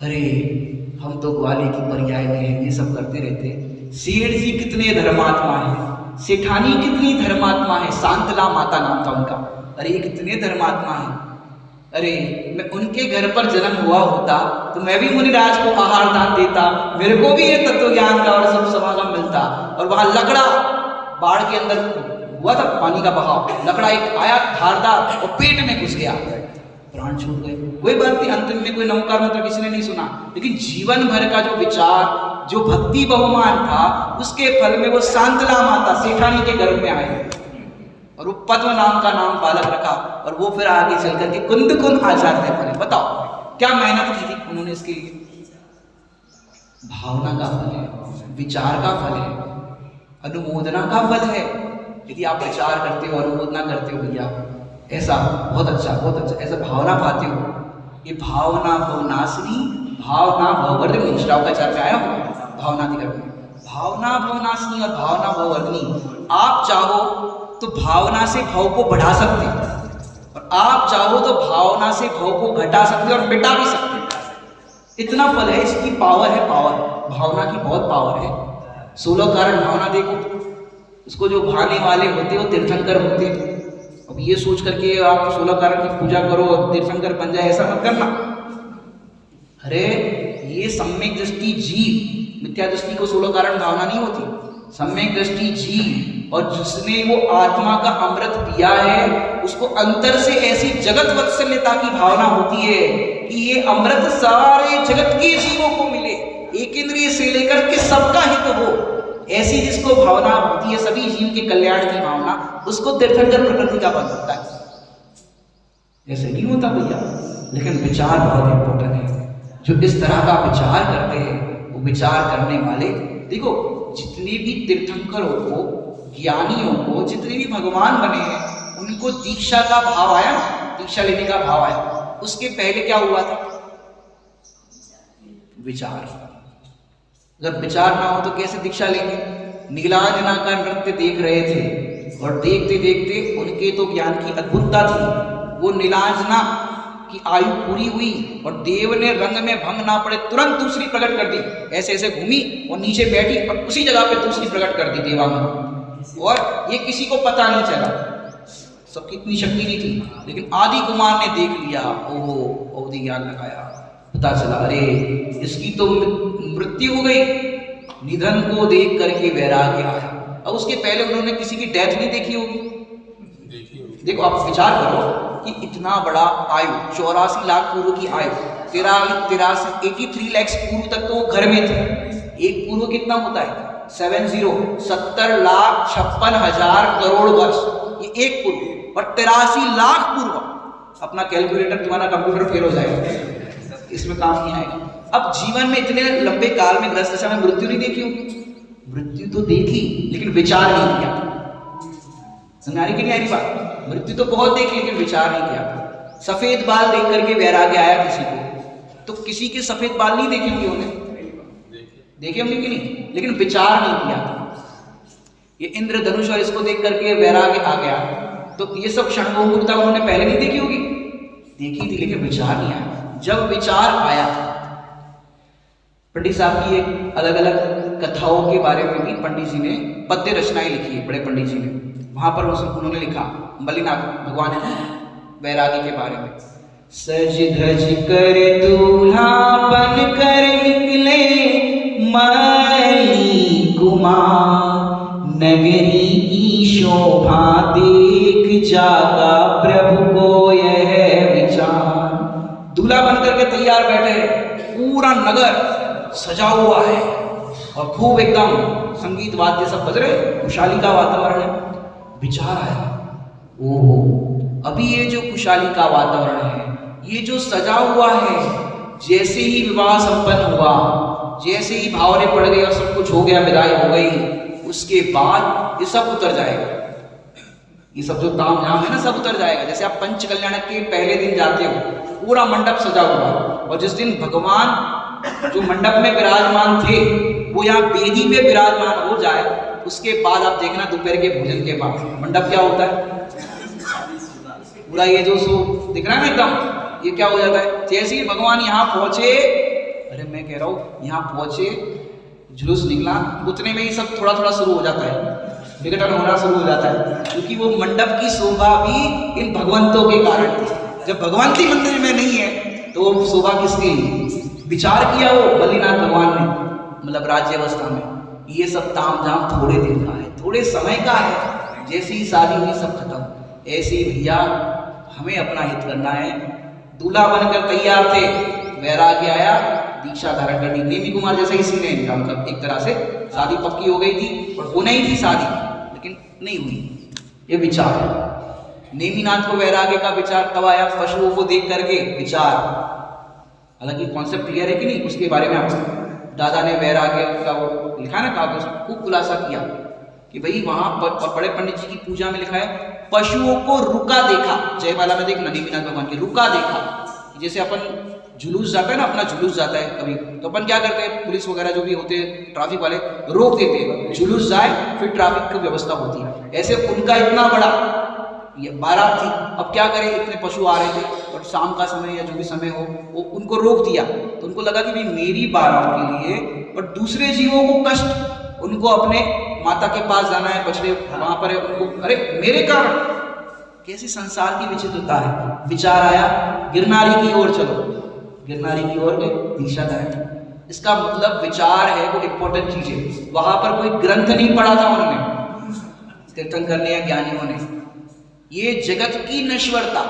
अरे हम तो ग्वाले की पर्याय में हैं, ये सब करते रहते हैं। सेठ जी कितने धर्मात्मा है, सेठानी कितनी धर्मात्मा है, शांतला माता नाम था उनका, अरे ये कितने धर्मात्मा है। अरे मैं उनके घर पर जन्म हुआ होता तो मैं भी मुनिराज को आहार दान देता, मेरे को भी ये तत्व ज्ञान का और सब समागम मिलता। और वहां लकड़ा, बाढ़ के अंदर हुआ था पानी का बहाव, लकड़ा एक आया धारदार और पेट में घुस गया, प्राण छूट गए। कोई बात नहीं, अंतिम में कोई नमकार मंत्र किसी ने नहीं सुना, लेकिन जीवन भर का जो विचार, जो भक्ति बहुमान था, उसके फल में वो शांतला माता सेठानी के गर्भ में आए और वो पद्म नाम का नाम बालक रखा और वो फिर आगे चल करके कुंद आचार्य बने। बताओ क्या मेहनत की थी उन्होंने इसके लिए। भावना का फल है, विचार का फल है, अनुमोदना का फल है। यदि आप विचार करते हो, अनुमोदना करते हो, भैया ऐसा बहुत अच्छा ऐसा भावना पाते हो, ये भावना भवनाशिनी, भावना भववर्धिनी, श्रावकाचार्य में आया हो भावनाधिकरण में, भावना भवनाशिनी और भावना भववर्धिनी। आप चाहो तो भावना से भव को बढ़ा सकते हैं और आप चाहो तो भावना से भव को घटा सकते और मिटा भी सकते हैं। इतना फल है, इसकी पावर है, पावर भावना की बहुत पावर है। 16 कारण भावना देखो, इसको जो भाने वाले होते वो तीर्थंकर होते। अब ये सोच करके आप 16 कारण की पूजा करो और तीर्थंकर बन जाए, ऐसा मत करना। अरे ये सम्यक दृष्टि जीव, मिथ्या दृष्टि को 16 कारण भावना नहीं होती। सम्यक दृष्टि जीव, और जिसने वो आत्मा का अमृत पिया है उसको अंतर से ऐसी जगत वत्सल्यता की भावना होती है कि ये अमृत सारे जगत के जीवों को मिले, एक इंद्रिय से लेकर के सबका हित हो। ऐसी जिसको भावना होती है सभी जीव के कल्याण की भावना, उसको तीर्थंकर प्रकृति का बल होता है। ऐसे नहीं होता भैया। लेकिन विचार बहुत इंपॉर्टेंट है। जो इस तरह का विचार करते हैं, वो विचार करने वाले, देखो जितने भी तीर्थंकरों को, ज्ञानियों को, जितने भी भगवान बने हैं, उनको दीक्षा का भाव आया, दीक्षा लेने का भाव आया। उसके पहले क्या हुआ था? विचार। अगर विचार ना हो तो कैसे दीक्षा लेंगे? नीलांजना का नृत्य देख रहे थे और देखते देखते उनके तो ज्ञान की अद्भुतता थी। वो नीलांजना की आयु पूरी हुई और देव ने रंग में भंग ना पड़े तुरंत दूसरी प्रकट कर दी। ऐसे ऐसे घूमी और नीचे बैठी और उसी जगह पे दूसरी प्रकट कर दी देवांगना, और ये किसी को पता नहीं चला। सबकी इतनी शक्ति नहीं थी, लेकिन आदि कुमार ने देख लिया, ओहो अवधि ज्ञान लगाया, पता चला अरे इसकी तो मृत्यु हो गई। निधन को देख करके वैराग्य आया। अब उसके पहले उन्होंने किसी की डेथ नहीं देखी होगी। देखो आप विचार करो कि इतना बड़ा आयु, 84 लाख पूर्व की आयु, 83 लाख पूर्व तक तो वो घर में थे। एक पूर्व कितना होता है? 70 लाख 56,000 करोड़ वर्ष, ये एक पूर्व। और 83 लाख पूर्व। अपना कैलकुलेटर, तुम्हारा कंप्यूटर फेल हो जाएगा, इसमें काम नहीं आएगा। अब जीवन में इतने लंबे काल में ग्रस्त दशा में मृत्यु नहीं देखी होगी। मृत्यु तो देखी लेकिन विचार नहीं किया। समझाने की नहीं आ रही बात? मृत्यु तो बहुत देखी लेकिन विचार नहीं किया। सफेद बाल देख करके वैराग्य आया किसी को, तो किसी के सफेद बाल नहीं देखे होंगे उन्हें, देखे होंगे कि नहीं, लेकिन विचार नहीं किया। ये इंद्रधनुष और इसको देख करके वैराग्य आ गया। तो ये सब क्षणभंगुरता उन्होंने पहले नहीं देखी होगी, देखी थी लेकिन विचार नहीं आया। जब विचार आया, पंडित साहब की एक अलग अलग कथाओं के बारे में भी पंडित जी ने पद्य रचनाएं लिखी है, बड़े पंडित जी ने। वहां पर उन्होंने लिखा बलिनाथ भगवान वैरागी के बारे में। सज धज कर दूल्हा बन कर निकले मली कुमार, नगरी की शोभा देख जागा प्रभु को यह विचार। दूल्हा बनकर के तैयार बैठे, पूरा नगर सजा हुआ है और खूब एकदम संगीत वाद्य सब बज रहे, खुशहाली का वातावरण है। विचार आया, ओहो अभी ये जो खुशहाली का वातावरण है, ये जो सजा हुआ है, जैसे ही विवाह संपन्न हुआ, जैसे ही भावने पड़ गई और सब कुछ हो गया, विदाई हो गई, उसके बाद ये सब उतर जाएगा। ये सब जो ताम झाम है ना, सब उतर जाएगा। जैसे आप पंच कल्याण के पहले दिन जाते हो, पूरा मंडप सजा हुआ, और जिस दिन भगवान जो मंडप में विराजमान थे वो यहाँ वेदी पे विराजमान हो जाए, उसके बाद आप देखना दोपहर के भोजन के बाद मंडप क्या होता है, पूरा ये जो सो दिख रहा है ना एकदम, ये क्या हो जाता है। जैसे ही भगवान यहाँ पहुंचे, अरे मैं कह रहा हूँ यहाँ पहुंचे, जुलूस निकला, उतने में ही सब थोड़ा थोड़ा शुरू हो जाता है, विघटन होना शुरू हो जाता है, क्योंकि वो मंडप की शोभा भी इन भगवंतों के कारण थी। जब भगवंती मंदिर में नहीं है तो वो शोभा किसके लिए? विचार किया वो बलिनाथ भगवान ने, मतलब राज्य अवस्था में। ये सब ताम झाम थोड़े दिन का है, थोड़े समय का है। जैसे ही शादी हुई सब खत्म। ऐसे ही भैया हमें अपना हित करना है, दूल्हा बनकर तैयार थे, वैराग्य आया, दीक्षा धारण कर दी। नेमी कुमार जैसा ही सीन है इनका, मतलब एक तरह से शादी पक्की हो गई थी और होना ही थी शादी, लेकिन नहीं हुई। ये विचार है। नेमीनाथ को वैराग्य का विचार तब आया, पशुओं को देख करके विचार, हालांकि कॉन्सेप्ट क्लियर है कि नहीं उसके बारे में आप दादा ने वैराग्य का वो लिखा ना कागज, खूब खुलासा किया कि भाई वहां बड़े पंडित जी की पूजा में लिखा है पशुओं को रुका देखा। जयमाला में देखना नेमीनाथ भगवान के रुका देखा, जैसे अपन जुलूस जाता है ना, अपना जुलूस जाता है कभी, तो अपन क्या करते हैं, पुलिस वगैरह जो भी होते हैं ट्रैफिक वाले रोक देते हैं, जुलूस जाए फिर ट्रैफिक की व्यवस्था होती है। ऐसे उनका इतना बड़ा ये बारात थी, अब क्या करें, इतने पशु आ रहे थे और शाम का समय या जो भी समय हो वो उनको रोक दिया। तो उनको लगा कि भाई मेरी बारात के लिए और दूसरे जीवों को कष्ट, उनको अपने माता के पास जाना है, बछड़े वहां पर है, उनको अरे मेरे कारण, कैसी संसार की विचित्रता है। विचार आया गिरनारी की ओर चलो, गिरनारी की ओर गए, दीक्षा धारण। इसका मतलब विचार है वो इंपॉर्टेंट चीज है। वहां पर कोई ग्रंथ नहीं पढ़ा था उन्होंने, कीर्तन करने या ज्ञानियों ने। ये जगत की नश्वरता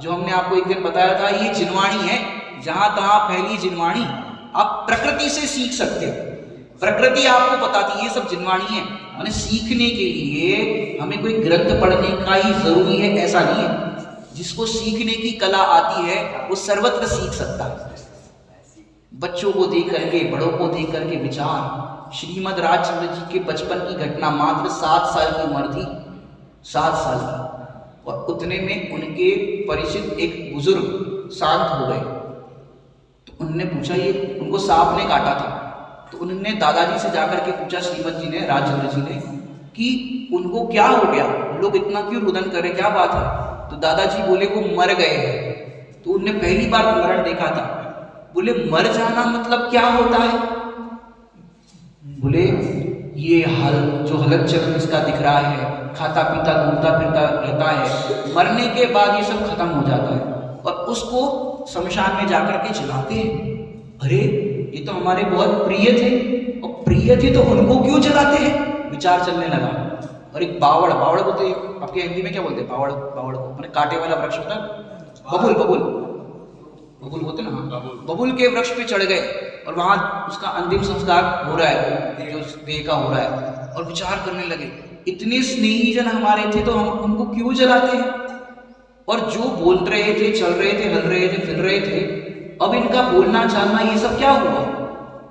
जो हमने आपको एक दिन बताया था, ये जिनवाणी है, जहां तहां फैली जिनवाणी। आप प्रकृति से सीख सकते हो, प्रकृति आपको बताती है, ये सब जिनवाणी है। माने सीखने के लिए हमें कोई ग्रंथ पढ़ने का ही जरूरी है ऐसा नहीं है। जिसको सीखने की कला आती है वो सर्वत्र सीख सकता है। बच्चों को देख करके, बड़ों को देख करके विचार। श्रीमद राजचंद्र जी के बचपन की घटना, मात्र 7 साल की उम्र थी, 7 साल की, और उतने में उनके परिचित एक बुजुर्ग शांत हो गए। तो उन्होंने पूछा, ये उनको सांप ने काटा था, तो उन्होंने दादाजी से जाकर के पूछा, श्रीमद जी ने, राजचंद्र जी ने, कि उनको क्या हो गया, लोग इतना क्यों रुदन कर रहे, क्या बात है। तो दादाजी बोले वो मर गए हैं। तो उनने पहली बार मरण देखा था। बोले मर जाना मतलब क्या होता है। बोले ये हल जो हलत चलन इसका दिख रहा है, खाता पीता घूमता फिरता रहता है, मरने के बाद ये सब खत्म हो जाता है और उसको शमशान में जाकर के जलाते हैं। अरे ये तो हमारे बहुत प्रिय थे, और प्रिय थे तो उनको क्यों जलाते हैं। विचार चलने लगा। और एक बावड़, बावड़ को तो आपके हिंदी में क्या बोलते हैं, बावड़, बावड़ को मैंने कांटे वाला वृक्ष होता है, बबुल, बबुल, बबुल होते ना, बबुल के वृक्ष पे चढ़ गए और वहां उसका अंतिम संस्कार हो रहा है, जो देह का हो रहा है। और विचार करने लगे, इतने स्नेही जन हमारे थे तो हम उनको क्यों जलाते हैं। और जो बोल रहे थे, चल रहे थे, हल रहे थे, फिर रहे थे, अब इनका बोलना चालना ये सब क्या हुआ।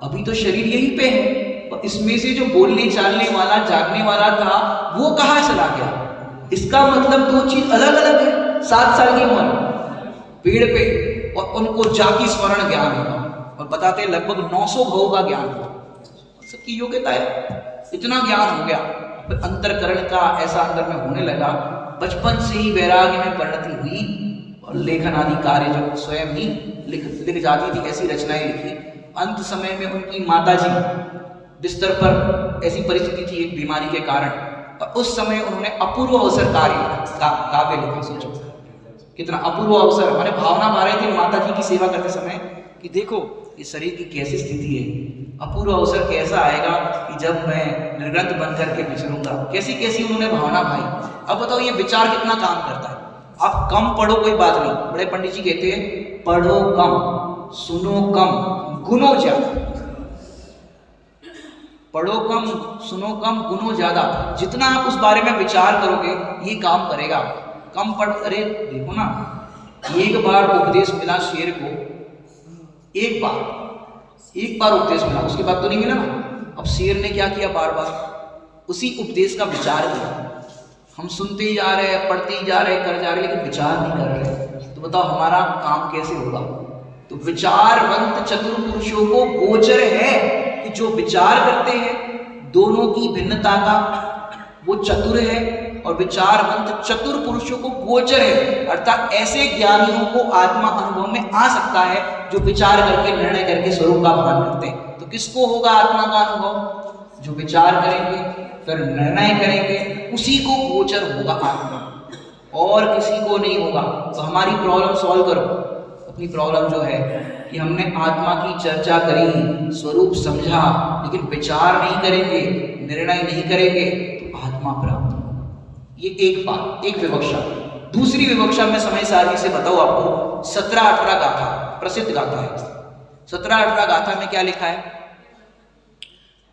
अभी तो शरीर यहीं पे है, और इसमें से जो बोलने चालने वाला, जागने वाला था, वो कहाँ चला गया। इसका मतलब 2 चीज अलग अलग है। 7 साल की उम्र, पेड़ पे, और उनको जाति स्मरण ज्ञान हुआ, और बताते लगभग 900 भावों का ज्ञान हुआ। सबकी योग्यता है, इतना ज्ञान हो गया। अंतरकरण का ऐसा अंदर में होने लगा। बचपन से ही वैराग्य में परिणति हुई, और लेखन आदि कार्य जो स्वयं ही लिख जाती थी, ऐसी रचनाएं लिखी। अंत समय में उनकी माताजी बिस्तर पर, ऐसी परिस्थिति थी एक बीमारी के कारण, और उस समय उन्होंने अपूर्व अवसर काव्य लिखा। सोचो कितना अपूर्व अवसर, हमारे भावना भा रहे थे माता जी की सेवा करते समय कि देखो इस शरीर की कैसी स्थिति है, अपूर्व अवसर कैसा आएगा कि जब मैं निर्ग्रंथ बन करके विचरूंगा। कैसी कैसी उन्होंने भावना भाई। अब बताओ ये विचार कितना काम करता है। आप कम पढ़ो कोई बात नहीं, बड़े पंडित जी कहते हैं पढ़ो कम, सुनो कम, गुनो ज्यादा। पढ़ो कम, सुनो कम, गुनो ज्यादा। जितना आप उस बारे में विचार करोगे ये काम करेगा। कम पढ़, अरे देखो ना, एक बार उपदेश मिला शेर को, एक बार उपदेश मिला, उसके बाद तो नहीं मिला ना। अब शेर ने क्या किया, बार बार उसी उपदेश का विचार किया। हम सुनते ही जा रहे हैं, पढ़ते ही जा रहे हैं, कर जा रहे हैं, लेकिन विचार नहीं कर रहे। तो बताओ हमारा काम कैसे होगा। तो विचारवंत चतुर पुरुषों को गोचर है कि जो विचार करते हैं, दोनों की भिन्नता का वो चतुर है, और विचारवंत चतुर पुरुषों को गोचर है, अर्थात ऐसे ज्ञानियों को आत्मा अनुभव में आ सकता है जो विचार करके, निर्णय करके स्वरूप का भान करते हैं। तो किसको होगा आत्मा का अनुभव, जो विचार करेंगे फिर निर्णय करेंगे, उसी को गोचर होगा आत्मा, और किसी को नहीं होगा। तो हमारी प्रॉब्लम सॉल्व करो। अपनी प्रॉब्लम जो है कि हमने आत्मा की चर्चा करी, स्वरूप समझा, लेकिन विचार नहीं करेंगे, निर्णय नहीं करेंगे, तो आत्मा प्राप्त। ये एक बात, एक विवक्षा। दूसरी विवक्षा में समय सारणी से बताओ आपको 17-18 गाथा, प्रसिद्ध गाथा है। 17-18 गाथा में क्या लिखा है?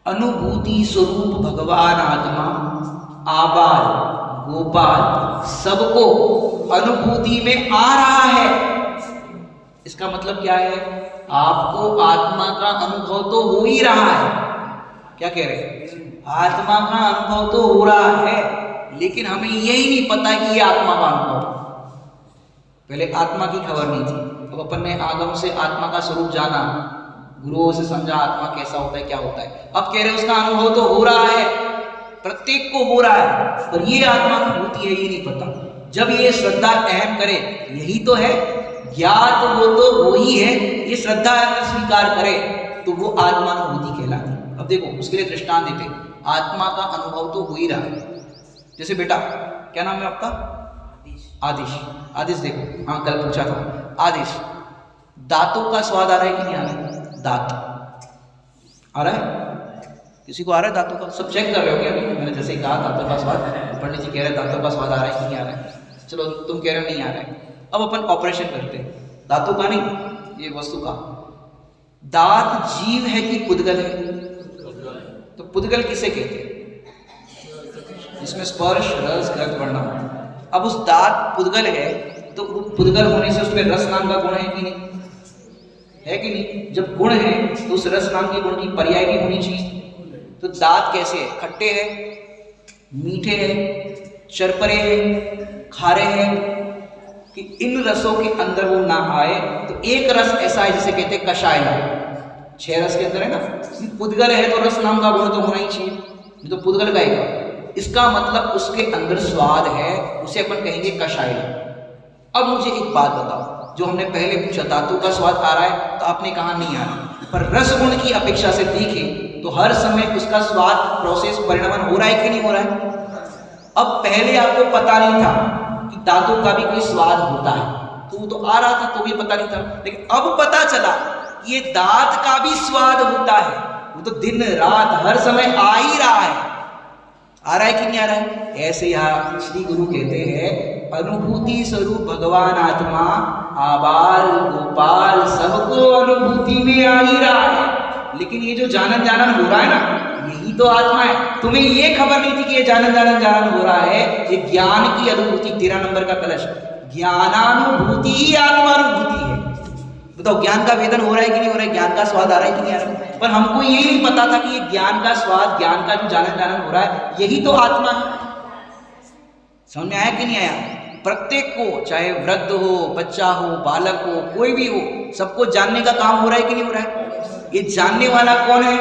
अनुभूति स्वरूप भगवान आत्मा आबाल गोपाल सबको अनुभूति में आ रहा है। इसका मतलब क्या है? आपको आत्मा का अनुभव तो हो ही रहा है। क्या कह रहे हैं? आत्मा का अनुभव तो हो रहा है, लेकिन हमें यही नहीं पता कि ये आत्मा का अनुभव। पहले आत्मा की खबर नहीं थी, अब अपन ने आगम से आत्मा का स्वरूप जाना, गुरुओं से समझा आत्मा कैसा होता है, क्या होता है। अब कह रहे उसका अनुभव तो हो रहा है, प्रत्येक को हो रहा है, पर ये आत्मा की होती है ये नहीं पता। जब ये श्रद्धा अहम करे, यही तो है ज्ञात, वो तो वही है। ये श्रद्धा अगर स्वीकार करे तो वो आत्मानुभूति कहलाती। अब देखो उसके लिए दृष्टांत देते, आत्मा का अनुभव तो हो ही रहा है। जैसे बेटा क्या नाम है आपका? आदिश। आदिश देखो, हाँ कल पूछा था। आदिश, दांतों का स्वाद आ रहा है कि नहीं आ रहा है? दांत आ रहा है? किसी को आ रहा है दांतों का? सब चेक कर रहे हो क्या? मैंने जैसे ही कहा दांतों का स्वाद, पंडित जी कह रहे हैं दांतों का स्वाद आ रहा है कि नहीं आ रहा है? चलो तुम कह रहे हो नहीं आ रहा है। अब अपन ऑपरेशन करते हैं, दांतों का नहीं, ये वस्तु का। दांत जीव है कि पुद्गल है? तो पुद्गल किसे कहते हैं? जिसमें स्पर्श रस गंध वर्ण। अब उस दांत पुद्गल है तो पुद्गल होने से उसमें रस नाम का गुण है कि नहीं? है कि नहीं? जब गुण है तो उस रस नाम के गुण की पर्याय भी होनी चाहिए। तो दांत कैसे है? खट्टे हैं, मीठे हैं, चरपरे हैं, खारे हैं, कि इन रसों के अंदर वो ना आए। तो एक रस ऐसा है जिसे कहते हैं कषायला, 6 रस के अंदर है ना। पुद्गल है तो रस नाम का गुण तो होना ही चाहिए, तो पुद्गल गाएगा। इसका मतलब उसके अंदर स्वाद है, उसे अपन कहेंगे कषायला। अब मुझे एक बात बताओ, जो हमने पहले पूछा धातु का स्वाद आ रहा है, तो आपने कहा नहीं आ रहा, पर रस गुण की अपेक्षा से देखें तो हर समय उसका स्वाद प्रोसेस परिणमन हो रहा है कि नहीं हो रहा है? अब पहले आपको पता नहीं था कि धातु का भी कोई स्वाद होता है, तो वो तो आ रहा था तो भी पता नहीं था, लेकिन अब पता चला ये दांत का भी स्वाद होता है। वो तो दिन रात हर समय आ ही रहा है। आ रहा है कि नहीं आ रहा है? ऐसे यहाँ श्री गुरु कहते हैं अनुभूति स्वरूप भगवान आत्मा आबाल गोपाल सबको अनुभूति में आ ही रहा है। लेकिन ये जो जानन जानन हो रहा है ना, यही तो आत्मा है। तुम्हें ये खबर नहीं थी कि ये जानन जानन जानन हो रहा है। ये ज्ञान की अनुभूति, 13 नंबर का कलश, ज्ञानानुभूति ही आत्मानुभूति है। बताओ ज्ञान का वेदन हो रहा है कि नहीं हो रहा है? ज्ञान का स्वाद आ रहा है कि नहीं आ रहा है? पर हमको ये नहीं पता था कि ये ज्ञान का स्वाद, ज्ञान का जो जानन जानन हो रहा है, यही तो आत्मा है। समझ में आया कि नहीं आया? प्रत्येक को, चाहे वृद्ध हो, बच्चा हो, बालक हो, कोई भी हो, सबको जानने का काम हो रहा है कि नहीं हो रहा है? ये जानने वाला कौन है?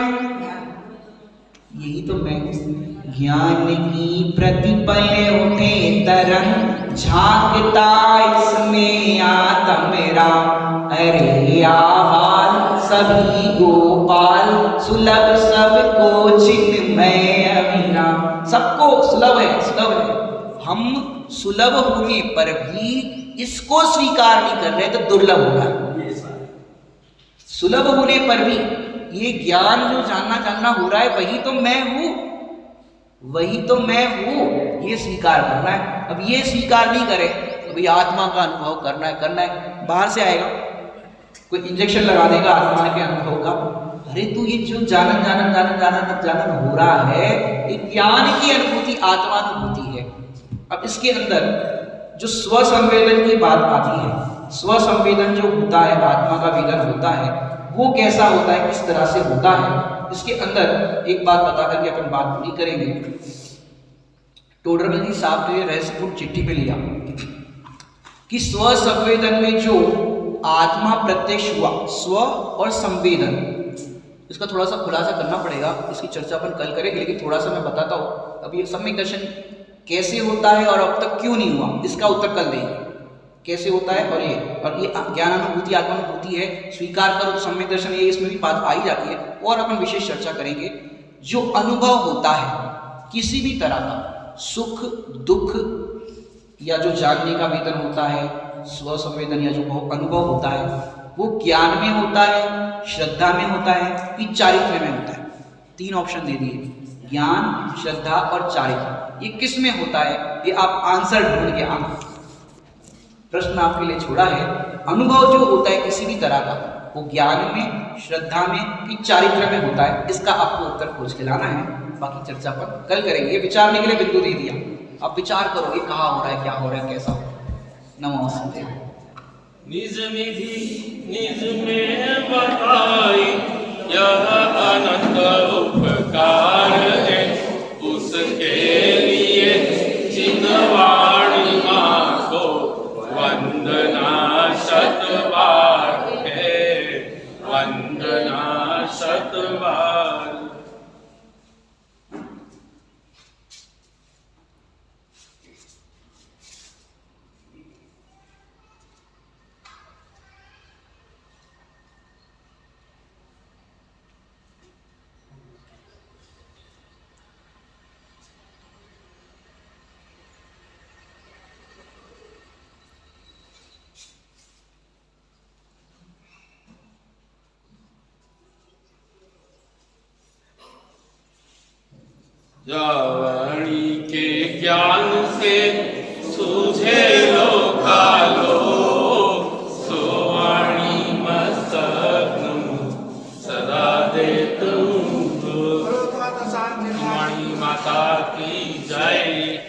यही तो मैं हूं। ज्ञान की प्रतिपल उठे तरंग झांकता इसमें आत्म राम। अरे आबाल सभी गोपाल सुलभ सबको चिन्मय अविराम। सबको सुलभ है, सुलभ है। हम सुलभ होने पर भी इसको स्वीकार नहीं कर रहे तो दुर्लभ होगा। सुलभ होने पर भी ये ज्ञान जो जानना हो रहा है, वही तो मैं हूं, वही तो मैं हूं, ये स्वीकार करना है। अब ये स्वीकार नहीं करे तो भाई आत्मा का अनुभव करना है, बाहर से आएगा कोई इंजेक्शन लगा देगा आत्मा के अनुभव का। अरे तू ये जो जानन हो रहा है, ये ज्ञान की अनुभूति आत्मानुभूति है। अब इसके अंदर जो स्वसंवेदन की बात आती है, स्वसंवेदन जो होता है, आत्मा का वेदन होता है, वो कैसा होता है, किस तरह से होता है, इसके अंदर एक बात बता करके अपन बात पूरी करेंगे। टोडरमल जी साहब ने रहस्यपूर्ण चिट्ठी में लिया कि स्वसंवेदन में जो आत्मा प्रत्यक्ष हुआ, स्व और संवेदन, इसका थोड़ा सा खुलासा करना पड़ेगा, इसकी चर्चा अपन कल करेंगे, लेकिन थोड़ा सा मैं बताता हूँ। अब ये सम्यक दर्शन कैसे होता है और अब तक क्यों नहीं हुआ, इसका उत्तर कल देंगे। कैसे होता है और ये ज्ञानानुभूति आत्मानुभूति है, स्वीकार करो तो सम्यक दर्शन, ये इसमें भी बात आ ही जाती है। और अपन विशेष चर्चा करेंगे जो अनुभव होता है किसी भी तरह का, सुख दुख या जो जानने का वेदन होता है, स्व संवेदन या जो अनुभव होता है, वो ज्ञान में होता है, श्रद्धा में होता है कि चारित्र्य में होता है। 3 ऑप्शन दे दिए, ज्ञान, श्रद्धा और चारित्र्य। ये किस में होता है, ये आप आंसर ढूंढ के आना। प्रश्न आपके लिए छोड़ा है। अनुभव जो होता है किसी भी तरह का, वो ज्ञान में, श्रद्धा में कि चारित्र में होता है, इसका आपको उत्तर खोज के लाना है। बाकी चर्चा पर कल करेंगे। ये विचारने के लिए बिंदु दे दिया, आप विचार करोगे कहाँ हो रहा है, क्या हो रहा है, कैसा हो रहा है। नमो वासुदेव। निज निधि निज में बताई यह अनंत उपकार है, उसके लिए चिन्हवाणी माँ को वंदना शतबार है, वंदना शतबार। रावणी के ज्ञान से सूझे लोकालो, सोवाणी मस्तक सदा दे तुम। वाणी माता की जय।